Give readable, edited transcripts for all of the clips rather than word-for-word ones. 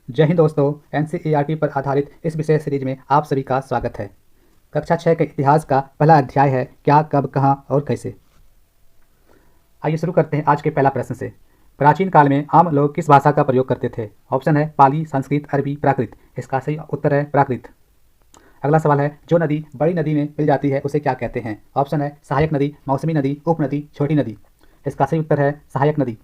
जय हिंद दोस्तों। एनसीईआरटी पर आधारित इस विशेष सीरीज में आप सभी का स्वागत है। कक्षा 6 के इतिहास का पहला अध्याय है क्या, कब, कहाँ और कैसे। आइए शुरू करते हैं आज के पहला प्रश्न से। प्राचीन काल में आम लोग किस भाषा का प्रयोग करते थे? ऑप्शन है पाली, संस्कृत, अरबी, प्राकृत। इसका सही उत्तर है प्राकृत। अगला सवाल है जो नदी बड़ी नदी में मिल जाती है उसे क्या कहते हैं? ऑप्शन है सहायक नदी, मौसमी नदी, उपनदी, छोटी नदी। इसका सही उत्तर है सहायक नदी।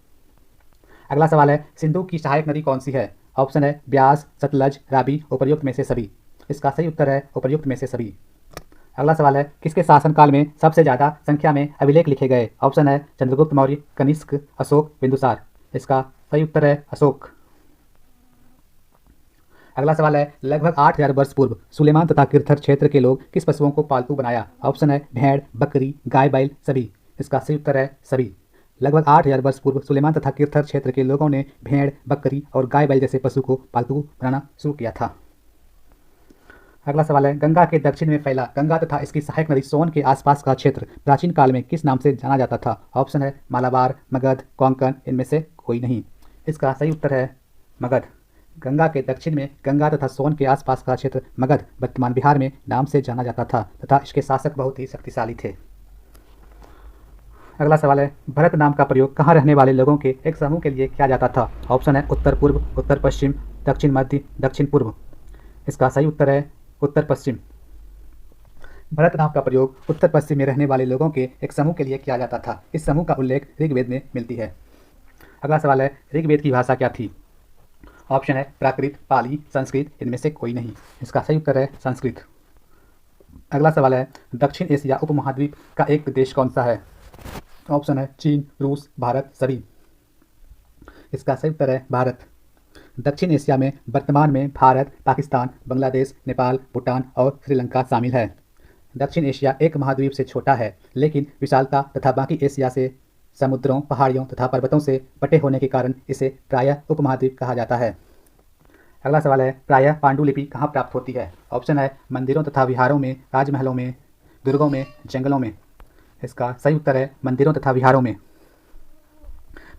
अगला सवाल है सिंधु की सहायक नदी कौन सी है? ऑप्शन है ब्यास, सतलज, रावी, उपर्युक्त में से सभी। इसका सही उत्तर है उपर्युक्त में से सभी। अगला सवाल है किसके शासनकाल में सबसे ज़्यादा संख्या में अभिलेख लिखे गए? ऑप्शन है चंद्रगुप्त मौर्य, कनिष्क, अशोक, बिंदुसार। इसका सही उत्तर है अशोक। अगला सवाल है लगभग 8000 वर्ष पूर्व सुलेमान तथा किर्थर क्षेत्र के लोग किस पशुओं को पालतू बनाया? ऑप्शन है भेड़, बकरी, गाय, बैल, सभी। इसका सही उत्तर है सभी। लगभग 8000 वर्ष पूर्व सुलेमान तथा किर्थर क्षेत्र के लोगों ने भेड़, बकरी और गाय, बैल जैसे पशु को पालतू बनाना शुरू किया था। अगला सवाल है गंगा के दक्षिण में फैला गंगा तथा इसकी सहायक नदी सोन के आसपास का क्षेत्र प्राचीन काल में किस नाम से जाना जाता था? ऑप्शन है मालाबार, मगध, कोंकण, इनमें से कोई नहीं। इसका सही उत्तर है मगध। गंगा के दक्षिण में गंगा तथा सोन के आसपास का क्षेत्र मगध वर्तमान बिहार में नाम से जाना जाता था तथा इसके शासक बहुत ही शक्तिशाली थे। अगला सवाल है भरत नाम का प्रयोग कहाँ रहने वाले लोगों के एक समूह के लिए किया जाता था? ऑप्शन है उत्तर पूर्व, उत्तर पश्चिम, दक्षिण मध्य, दक्षिण पूर्व। इसका सही उत्तर है उत्तर पश्चिम। भरत नाम का प्रयोग उत्तर पश्चिम में रहने वाले लोगों के एक समूह के लिए किया जाता था। इस समूह का उल्लेख ऋग्वेद में मिलती है। अगला सवाल है ऋग्वेद की भाषा क्या थी? ऑप्शन है प्राकृत, पाली, संस्कृत, इनमें से कोई नहीं। इसका सही उत्तर है संस्कृत। अगला सवाल है दक्षिण एशिया उपमहाद्वीप का एक देश कौन सा है? ऑप्शन है चीन, रूस, भारत, सभी। इसका सही उत्तर है भारत। दक्षिण एशिया में वर्तमान में भारत, पाकिस्तान, बांग्लादेश, नेपाल, भूटान और श्रीलंका शामिल है। दक्षिण एशिया एक महाद्वीप से छोटा है लेकिन विशालता तथा बाकी एशिया से समुद्रों, पहाड़ियों तथा पर्वतों से बटे होने के कारण इसे प्रायः उपमहाद्वीप कहा जाता है। अगला सवाल है प्रायः पांडुलिपि कहाँ प्राप्त होती है? ऑप्शन है मंदिरों तथा विहारों में, राजमहलों में, दुर्गों में, जंगलों में। इसका सही उत्तर है मंदिरों तथा विहारों में।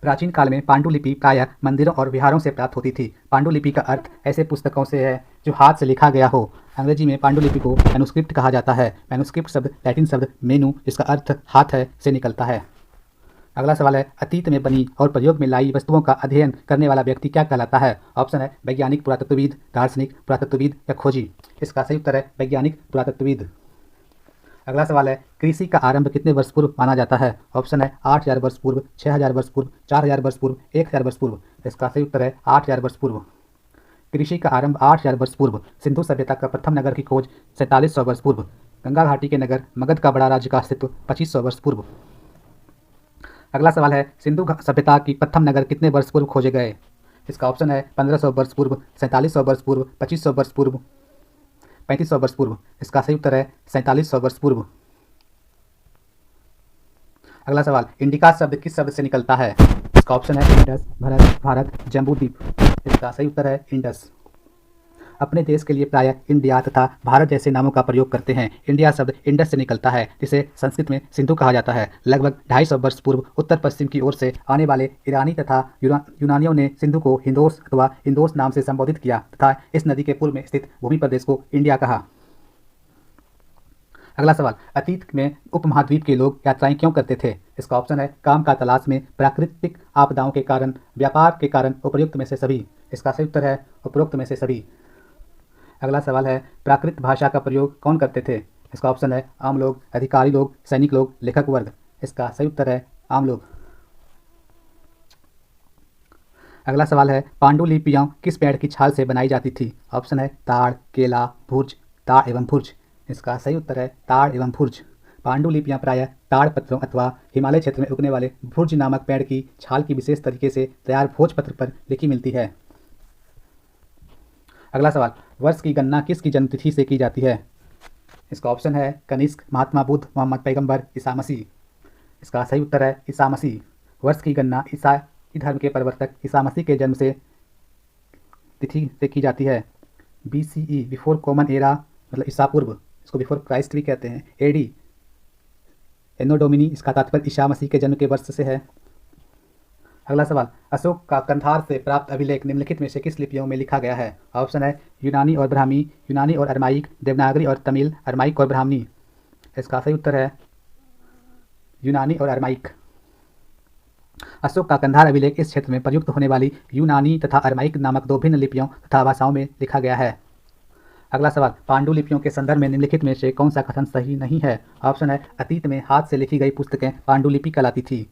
प्राचीन काल में पांडुलिपि प्रायः मंदिरों और विहारों से प्राप्त होती थी। पांडुलिपि का अर्थ ऐसे पुस्तकों से है जो हाथ से लिखा गया हो। अंग्रेजी में पांडुलिपि को मैन्युस्क्रिप्ट कहा जाता है। मैन्युस्क्रिप्ट शब्द लैटिन शब्द मेनू, इसका अर्थ हाथ है, से निकलता है। अगला सवाल है अतीत में बनी और प्रयोग में लाई वस्तुओं का अध्ययन करने वाला व्यक्ति क्या कहलाता है? ऑप्शन है वैज्ञानिक, पुरातत्वविद, दार्शनिक, पुरातत्वविद या खोजी। इसका सही उत्तर है वैज्ञानिक, पुरातत्वविद। अगला सवाल है कृषि का आरंभ कितने वर्ष पूर्व माना जाता है? ऑप्शन है 8000 वर्ष पूर्व, 6000 वर्ष पूर्व, 4000 वर्ष पूर्व, 1000 वर्ष पूर्व। इसका सही उत्तर है 8000 वर्ष पूर्व। कृषि का आरंभ 8000 वर्ष पूर्व। सिंधु सभ्यता का प्रथम नगर की खोज 4700 वर्ष पूर्व। गंगा घाटी के नगर मगध का बड़ा राज्य का अस्तित्व 2500 वर्ष पूर्व। अगला सवाल है सिंधु सभ्यता की प्रथम नगर कितने वर्ष पूर्व खोजे गए? इसका ऑप्शन है 1500 वर्ष पूर्व, 4700 वर्ष पूर्व, 2500 वर्ष पूर्व, 3500 वर्ष पूर्व। इसका सही उत्तर है 4700 वर्ष पूर्व। अगला सवाल इंडिका शब्द किस शब्द से निकलता है? इसका ऑप्शन है इंडस, भरत, भारत, जम्बूद्वीप। इसका सही उत्तर है इंडस। अपने देश के लिए प्रायः इंडिया तथा भारत जैसे नामों का प्रयोग करते हैं। इंडिया शब्द इंडस से निकलता है जिसे संस्कृत में सिंधु कहा जाता है। लगभग 250 वर्ष पूर्व उत्तर पश्चिम की ओर से आने वाले ईरानी तथा यूनानियों ने सिंधु को हिंदोस अथवा इंदोस नाम से संबोधित किया तथा इस नदी के पूर्व में स्थित भूमि प्रदेश को इंडिया कहा। अगला सवाल अतीत में उपमहाद्वीप के लोग यात्राएं क्यों करते थे? इसका ऑप्शन है काम का तलाश में, प्राकृतिक आपदाओं के कारण, व्यापार के कारण, उपयुक्त में से सभी। इसका सही उत्तर है उपरोक्त में से सभी। अगला सवाल है प्राकृत भाषा का प्रयोग कौन करते थे? इसका ऑप्शन है आम लोग, अधिकारी लोग, सैनिक लोग, लेखक वर्ग। इसका सही उत्तर है आम लोग। अगला सवाल है पांडुलिपियां किस पेड़ की छाल से बनाई जाती थी? ऑप्शन है ताड़, केला, भुर्ज, ताड़ एवं भुर्ज। इसका सही उत्तर है ताड़ एवं भुर्ज। पांडुलिपियां प्रायः ताड़ पत्रों अथवा हिमालय क्षेत्र में उगने वाले भुर्ज नामक पेड़ की छाल की विशेष तरीके से तैयार भोजपत्र पर लिखी मिलती है। अगला सवाल वर्ष की गणना किसकी जन्मतिथि से की जाती है? इसका ऑप्शन है कनिष्क, महात्मा बुद्ध, मोहम्मद पैगंबर, ईसा मसीह। इसका सही उत्तर है ईसा मसीह। वर्ष की गणना ईसाई धर्म के प्रवर्तक ईसा मसीह के जन्म से तिथि से की जाती है। BCE बिफोर कॉमन एरा मतलब ईसा पूर्व, इसको बिफोर क्राइस्ट भी कहते हैं। AD एनो डोमिनी, इसका तात्पर्य ईसा मसीह के जन्म के वर्ष से है। अगला सवाल, अशोक का कंधार से प्राप्त अभिलेख निम्नलिखित में से किस लिपियों में लिखा गया है? ऑप्शन है यूनानी और ब्राह्मी, यूनानी और अरमाइक, देवनागरी और तमिल, अरमाइक और ब्राह्मी। इसका सही उत्तर है यूनानी और अरमाइक। अशोक का कंधार अभिलेख इस क्षेत्र में प्रयुक्त होने वाली यूनानी तथा अरमाइक नामक दो भिन्न लिपियों तथा भाषाओं में लिखा गया है। अगला सवाल, पांडुलिपियों के संदर्भ में निम्नलिखित में से कौन सा कथन सही नहीं है? ऑप्शन है अतीत में हाथ से लिखी गई पुस्तकें पांडुलिपि कहलाती थी।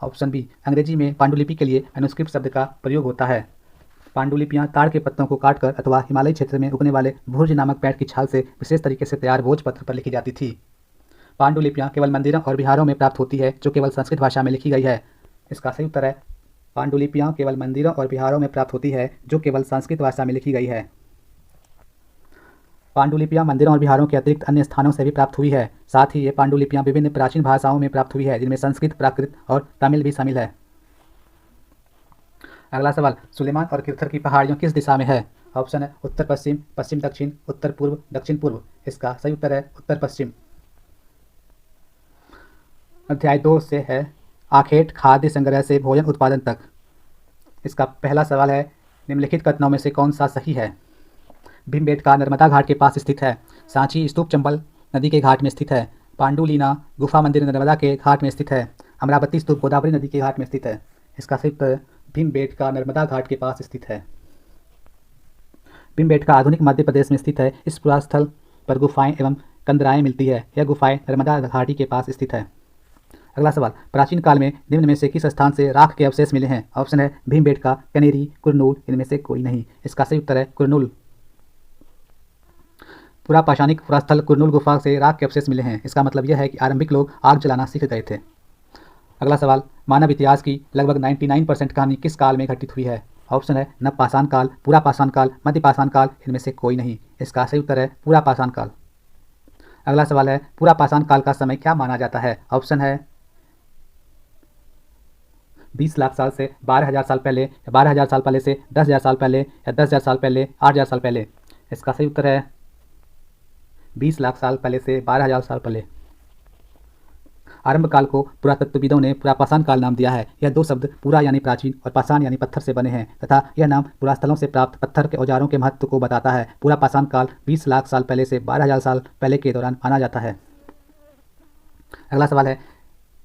ऑप्शन बी, अंग्रेजी में पांडुलिपि के लिए मैन्युस्क्रिप्ट शब्द का प्रयोग होता है। पांडुलिपियां ताड़ के पत्तों को काटकर अथवा हिमालयी क्षेत्र में उगने वाले भुर्ज नामक पेड़ की छाल से विशेष तरीके से तैयार भोजपत्र पर लिखी जाती थी। पांडुलिपियां केवल मंदिरों और विहारों में प्राप्त होती है जो केवल संस्कृत भाषा में लिखी गई है। इसका सही उत्तर है पांडुलिपियां केवल मंदिरों और विहारों में प्राप्त होती है जो केवल संस्कृत भाषा में लिखी गई है। पांडुलिपियां मंदिरों और विहारों के अतिरिक्त अन्य स्थानों से भी प्राप्त हुई है। साथ ही ये पांडुलिपियां विभिन्न प्राचीन भाषाओं में प्राप्त हुई है जिनमें संस्कृत, प्राकृत और तमिल भी शामिल है। अगला सवाल, सुलेमान और किरथर की पहाड़ियों किस दिशा में है? ऑप्शन है उत्तर पश्चिम, पश्चिम दक्षिण, उत्तर पूर्व, दक्षिण पूर्व। इसका सही उत्तर है उत्तर पश्चिम। अध्याय 2 से है आखेट खाद्य संग्रह से भोजन उत्पादन तक। इसका पहला सवाल है निम्नलिखित कथनों में से कौन सा सही है? भीमबेटका नर्मदा घाट के पास स्थित है। सांची स्तूप चंबल नदी के घाट में स्थित है। पांडुलीना गुफा मंदिर नर्मदा के घाट में स्थित है। अमरावती स्तूप गोदावरी नदी के घाट में स्थित है। इसका सही उत्तर भीमबेटका नर्मदा घाट के पास स्थित है। भीमबेटका आधुनिक मध्य प्रदेश में स्थित है। इस पुरास्थल पर गुफाएं एवं कंदराएं मिलती है। यह गुफाएं नर्मदा घाटी के पास स्थित है। अगला सवाल, प्राचीन काल में निम्न में से किस स्थान से राख के अवशेष मिले हैं? ऑप्शन है भीमबेटका, कनेरी, कुरनूल। इनमें से कोई नहीं। इसका सही उत्तर है कुरनूल। पूरा पाषाणिक पुरास्थल कुरनूल गुफा से राख के अवशेष मिले हैं। इसका मतलब यह है कि आरंभिक लोग आग जलाना सीख गए थे। अगला सवाल, मानव इतिहास की लगभग 99% कहानी किस काल में घटित हुई है? ऑप्शन है नव पाषाण काल, पूरा पाषाण काल, मध्य पाषाण काल। इनमें से कोई नहीं। इसका सही उत्तर है पूरा पाषाण काल। अगला सवाल है पूरा पाषाण काल का समय क्या माना जाता है? ऑप्शन है 20 लाख साल से 12,000 साल पहले, या 12,000 साल पहले से 10,000 साल पहले, या 10,000 साल पहले 8,000 साल पहले। इसका सही उत्तर है 20 लाख साल पहले से 12,000 साल पहले। आरंभ काल को पुरातत्वविदों ने पूरा पाषाण काल नाम दिया है। यह दो शब्द पूरा यानी प्राचीन और पाषाण यानी पत्थर से बने हैं तथा यह नाम पुरास्थलों से प्राप्त पत्थर के औजारों के महत्व को बताता है। पूरा पाषाण काल 20 लाख साल पहले से 12,000 साल पहले के दौरान माना जाता है। अगला सवाल है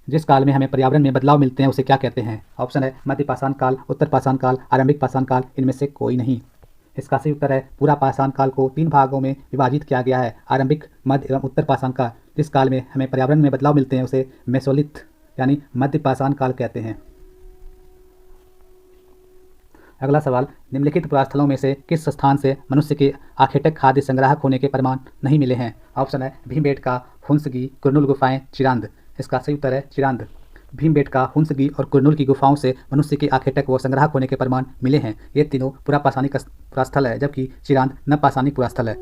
जिस काल में हमें पर्यावरण में बदलाव मिलते हैं उसे क्या कहते हैं? ऑप्शन है मध्य पाषाण काल, उत्तर पाषाण काल, आरंभिक पाषाण काल। इनमें से कोई नहीं। इसका सही उत्तर है पूरा पाषाण काल को 3 भागों में विभाजित किया गया है। आरंभिक, मध्य एवं उत्तर पाषाण काल। जिस काल में हमें पर्यावरण में बदलाव मिलते हैं उसे मेसोलिथ यानी मध्य पाषाण काल कहते हैं। अगला सवाल, निम्नलिखित पुरास्थलों में से किस स्थान से मनुष्य के आखेटक खाद्य संग्राहक होने के प्रमाण नहीं मिले हैं? ऑप्शन है भीमबेटका, हुंसगी, कुरनूल गुफाएं, चिरांद। इसका सही उत्तर है चिरांद। भीमबेटका, हुंसगी और कुरनूल की गुफाओं से मनुष्य के आखेटक व संग्राहक होने के प्रमाण मिले हैं। ये तीनों पूरा पाषाणिक पुरास्थल है जबकि चिरांद नवपाषाणिक पुरास्थल है।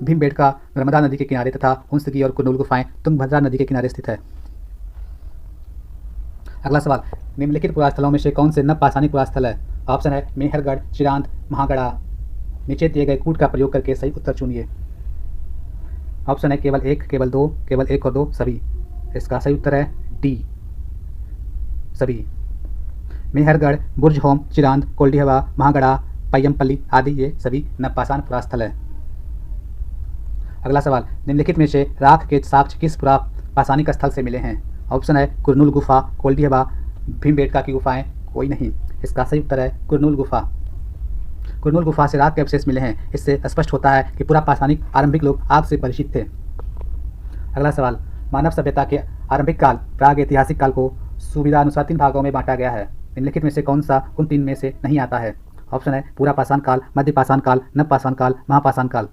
भीमबेटका नर्मदा नदी के किनारे तथा हुंसगी और कुरनूल गुफाएं तुंगभद्रा नदी के किनारे स्थित है। अगला सवाल, निम्नलिखित पुरास्थलों में से कौन से नवपाषाणिक पुरास्थल है? ऑप्शन है मेहरगढ़, चिरांद, महागढ़ा। नीचे दिए गए कूट का प्रयोग करके सही उत्तर चुनिए। ऑप्शन है केवल 1, केवल 2, केवल 1 और 2, सभी। इसका सही उत्तर है डी, सभी। मेहरगढ़, बुर्जहोम, चिरांद, कोल्डिहवा, महागढ़ा, पय्यमपल्ली आदि ये सभी नवपाषाण पुरास्थल है। अगला सवाल, निम्नलिखित में से राख के साक्ष्य किस पुरा पाषाणिक स्थल से मिले हैं? ऑप्शन है कुरनूल गुफा, कोल्डिहवा, भीमबेटका की गुफाएं। कोई नहीं। इसका सही उत्तर है कुरनूल गुफा। कुरनूल गुफा से राख के अवशेष मिले हैं। इससे स्पष्ट होता है कि पूरा पाषाणिक आरंभिक लोग आग से परिचित थे। अगला सवाल, मानव सभ्यता के आरंभिक काल प्राग ऐतिहासिक काल को सुविधानुसार 3 भागों में बांटा गया है। निम्नलिखित में से कौन सा उन 3 में से नहीं आता है? ऑप्शन है पूरा पाषाण काल, मध्य पाषाण काल, नवपाषाण काल, महापाषाण काल।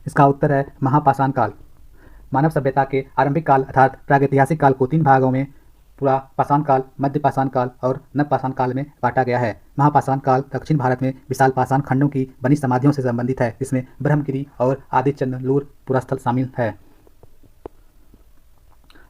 इसका उत्तर है महापाषाण काल। मानव सभ्यता के आरंभिक काल अर्थात प्रागैतिहासिक काल को 3 भागों में पूरा पाषाण काल, मध्य पाषाण काल और नवपाषाण काल में बांटा गया है। महापाषाण काल दक्षिण भारत में विशाल पाषाण खंडों की बनी समाधियों से संबंधित है जिसमें ब्रह्मगिरी और आदिचंदनलूर पुरास्थल शामिल है।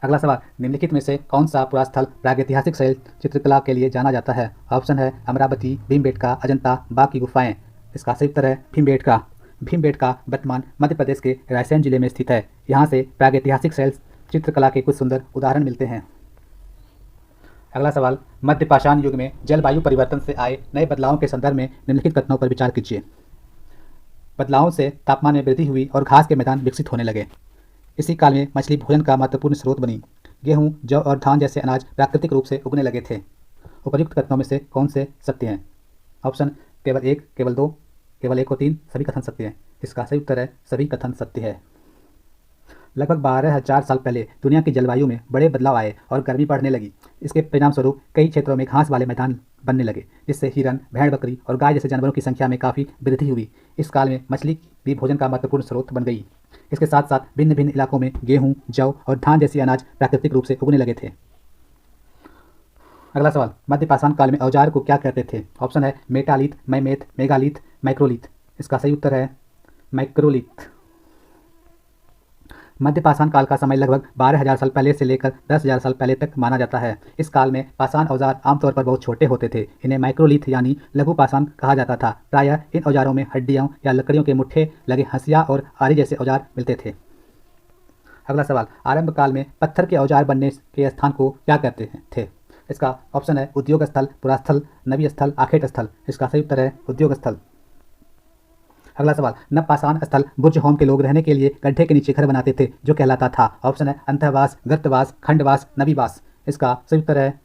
अगला सवाल, निम्नलिखित में से कौन सा पुरास्थल प्रागैतिहासिक शैल चित्रकला के लिए जाना जाता है? ऑप्शन है अमरावती, भीमबेटका, अजंता, बाघ की गुफाएं। इसका सही उत्तर है भीमबेटका। भीमबेटका वर्तमान मध्य प्रदेश के रायसेन जिले में स्थित है। यहाँ से प्रागैतिहासिक शैल चित्रकला के कुछ सुंदर उदाहरण मिलते हैं। अगला सवाल, मध्य पाषाण युग में जलवायु परिवर्तन से आए नए बदलावों के संदर्भ में निम्नलिखित कथनों पर विचार कीजिए। बदलावों से तापमान में वृद्धि हुई और घास के मैदान विकसित होने लगे। इसी काल में मछली भोजन का महत्वपूर्ण स्रोत बनी। गेहूं, जौ और धान जैसे अनाज प्राकृतिक रूप से उगने लगे थे। उपर्युक्त कथनों में से कौन से सत्य हैं? ऑप्शन केवल एक, केवल दो, केवल एक और तीन, सभी कथन सत्य हैं। इसका सही उत्तर है सभी कथन सत्य है। लगभग 12,000 साल पहले दुनिया की जलवायु में बड़े बदलाव आए और गर्मी बढ़ने लगी। इसके परिणाम स्वरूप कई क्षेत्रों में घास वाले मैदान बनने लगे, जिससे हिरन, भेड़, बकरी और गाय जैसे जानवरों की संख्या में काफ़ी वृद्धि हुई। इस काल में मछली भी भोजन का महत्वपूर्ण स्रोत बन गई। इसके साथ साथ भिन्न भिन्न इलाकों में गेहूं, जौ और धान जैसी अनाज प्राकृतिक रूप से उगने लगे थे। अगला सवाल, मध्य पाषाण काल में औजार को क्या कहते थे? ऑप्शन है मेटालिथ, मैमेथ, मेगालिथ, माइक्रोलिथ। इसका सही उत्तर है माइक्रोलिथ। मध्य पाषाण काल का समय लगभग 12,000 साल पहले से लेकर 10,000 साल पहले तक माना जाता है। इस काल में पाषाण औजार आमतौर पर बहुत छोटे होते थे। इन्हें माइक्रोलिथ यानी लघु पाषाण कहा जाता था। प्रायः इन औजारों में हड्डियों या लकड़ियों के मुट्ठे लगे हंसिया और आरी जैसे औजार मिलते थे। अगला सवाल, आरंभ काल में पत्थर के औजार बनने के स्थान को क्या कहते थे? इसका ऑप्शन है उद्योग स्थल, पुरास्थल, नवी स्थल, आखेट स्थल। इसका सही उत्तर है उद्योग स्थल। अगला सवाल, नवपाषाण स्थल बुर्ज होम के लोग रहने के लिए गड्ढे के नीचे घर बनाते थे, जो कहलाता था। ऑप्शन है अंतःवास, गर्तवास, खंडवास, नवीवास। इसका सही उत्तर है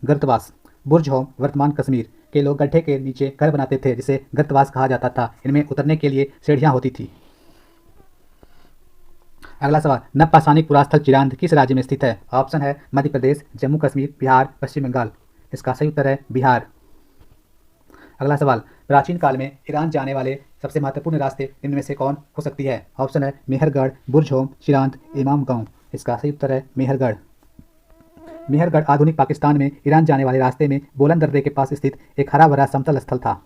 गर्तवास। बुर्ज होम वर्तमान कश्मीर के लोग गड्ढे के नीचे घर बनाते थे, जिसे गर्तवास कहा जाता था। इनमें उतरने के लिए सीढ़ियां होती थी। अगला सवाल, नवपाषाणिक पुरास्थल चिरांद किस राज्य में स्थित है? ऑप्शन है मध्य प्रदेश, जम्मू कश्मीर, बिहार, पश्चिम बंगाल। इसका सही उत्तर है बिहार। अगला सवाल, प्राचीन काल में ईरान जाने वाले सबसे महत्वपूर्ण रास्ते इनमें से कौन हो सकती है? ऑप्शन है मेहरगढ़, बुर्ज होम, चिरांद, इमामगांव। इसका सही उत्तर है मेहरगढ़। मेहरगढ़ आधुनिक पाकिस्तान में ईरान जाने वाले रास्ते में बोलन दर्रे के पास स्थित एक हरा भरा समतल स्थल था।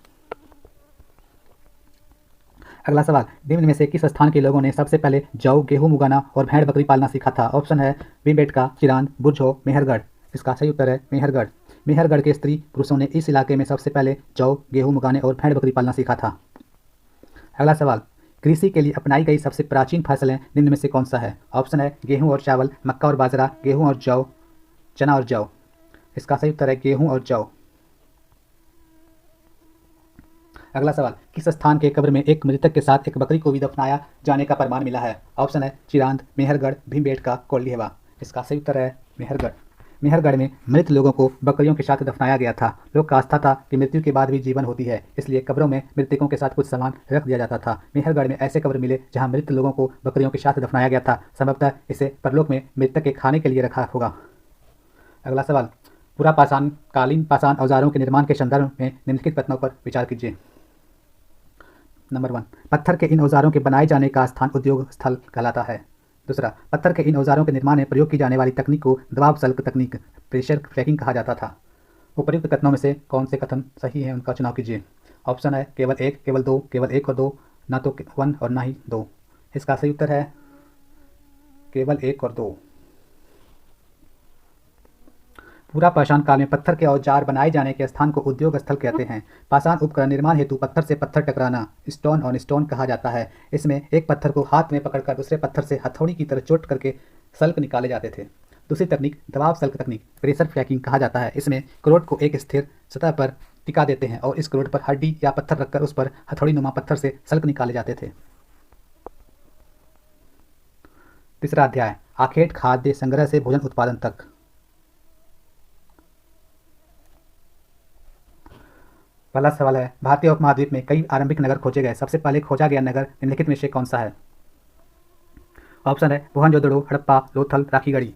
अगला सवाल, निम्न में से किस स्थान के लोगों ने सबसे पहले जौ, गेहूं उगाना और भेड़ बकरी पालना सीखा था? ऑप्शन है भीमबेटका, चिरांद, बुर्ज होम, मेहरगढ़। इसका सही उत्तर है मेहरगढ़। मेहरगढ़ के स्त्री पुरुषों ने इस इलाके में सबसे पहले जौ, गेहूं उगाने और भेड़ बकरी पालना सीखा था। अगला सवाल, कृषि के लिए अपनाई गई सबसे प्राचीन फसलें निम्न में से कौन सा है? ऑप्शन है गेहूं और चावल, मक्का और बाजरा, गेहूं और जौ, चना और जौ। इसका सही उत्तर है गेहूं और जौ। अगला सवाल, किस स्थान के कब्र में एक मृतक के साथ एक बकरी को भी दफनाया जाने का प्रमाण मिला है? ऑप्शन है चिरांद, मेहरगढ़, भीमबेटका, कोल्लीहवा। इसका सही उत्तर है मेहरगढ़। मेहरगढ़ में मृत लोगों को बकरियों के साथ दफनाया गया था। लोग का आस्था था कि मृत्यु के बाद भी जीवन होती है, इसलिए कब्रों में मृतकों के साथ कुछ सामान रख दिया जाता था। मेहरगढ़ में ऐसे कब्र मिले जहां मृत लोगों को बकरियों के साथ दफनाया गया था। संभवतः इसे परलोक में मृतक के खाने के लिए रखा होगा। अगला सवाल, पूरा पाषाण कालीन पाषाण औजारों के निर्माण के संदर्भ में निम्नलिखित कथनों पर विचार कीजिए। नंबर 1, पत्थर के इन औजारों के बनाए जाने का स्थान उद्योग स्थल कहलाता है। दूसरा, पत्थर के इन औजारों के निर्माण में प्रयोग की जाने वाली तकनीक को दबाव सल्क तकनीक, प्रेशर फ्रैकिंग कहा जाता था। उपर्युक्त कथनों में से कौन से कथन सही हैं, उनका चुनाव कीजिए। ऑप्शन है केवल एक, केवल दो, केवल एक और दो, ना तो 1 और ना ही 2। इसका सही उत्तर है केवल 1 और 2। पूरा पाषाण काल में पत्थर के औजार बनाए जाने के स्थान को उद्योग स्थल कहते हैं। पाषाण उपकरण निर्माण हेतु पत्थर से पत्थर टकराना स्टोन ऑन स्टोन कहा जाता है। इसमें एक पत्थर को हाथ में पकड़कर दूसरे पत्थर से हथौड़ी की तरह चोट करके सल्क निकाले जाते थे। दूसरी तकनीक दबाव सल्क तकनीक, प्रेशर फ्रैकिंग कहा जाता है। इसमें क्रोड को एक स्थिर सतह पर टिका देते हैं और इस क्रोड पर हड्डी या पत्थर रखकर उस पर हथौड़ी नुमा पत्थर से सल्क निकाले जाते थे। तीसरा अध्याय, आखेट खाद्य संग्रह से भोजन उत्पादन तक। पहला सवाल है, भारतीय उपमहाद्वीप में कई आरंभिक नगर खोजे गए। सबसे पहले खोजा गया नगर निम्नलिखित में से कौन सा है? ऑप्शन है मोहनजोदड़ो, हड़प्पा, लोथल, राखीगढ़ी।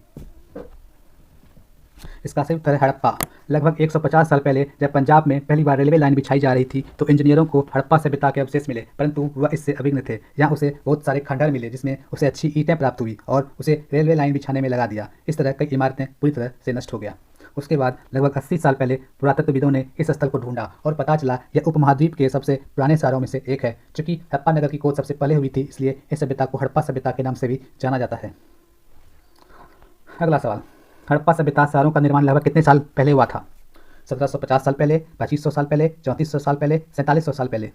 इसका सही उत्तर है हड़प्पा। लगभग 150 साल पहले जब पंजाब में पहली बार रेलवे लाइन बिछाई जा रही थी तो इंजीनियरों को हड़प्पा सभ्यता के अवशेष मिले, परंतु वह इससे अभिज्ञ थे। यहाँ उसे बहुत सारे खंडहर मिले जिसमें उसे अच्छी ईंटें प्राप्त हुई और उसे रेलवे लाइन बिछाने में लगा दिया। इस तरह कई इमारतें पूरी तरह से नष्ट हो गया। उसके बाद लगभग 80 साल पहले पुरातत्वविदों ने इस स्थल को ढूंढा और पता चला यह उपमहाद्वीप के सबसे पुराने शहरों में से एक है। चूंकि हड़प्पा नगर की खोज सबसे पहले हुई थी, इसलिए इस सभ्यता को हड़प्पा सभ्यता के नाम से भी जाना जाता है। अगला सवाल, हड़प्पा सभ्यता शहरों का निर्माण लगभग कितने साल पहले हुआ था? 1750 साल पहले, 2500 साल पहले, 3400 साल पहले, 4700 साल पहले।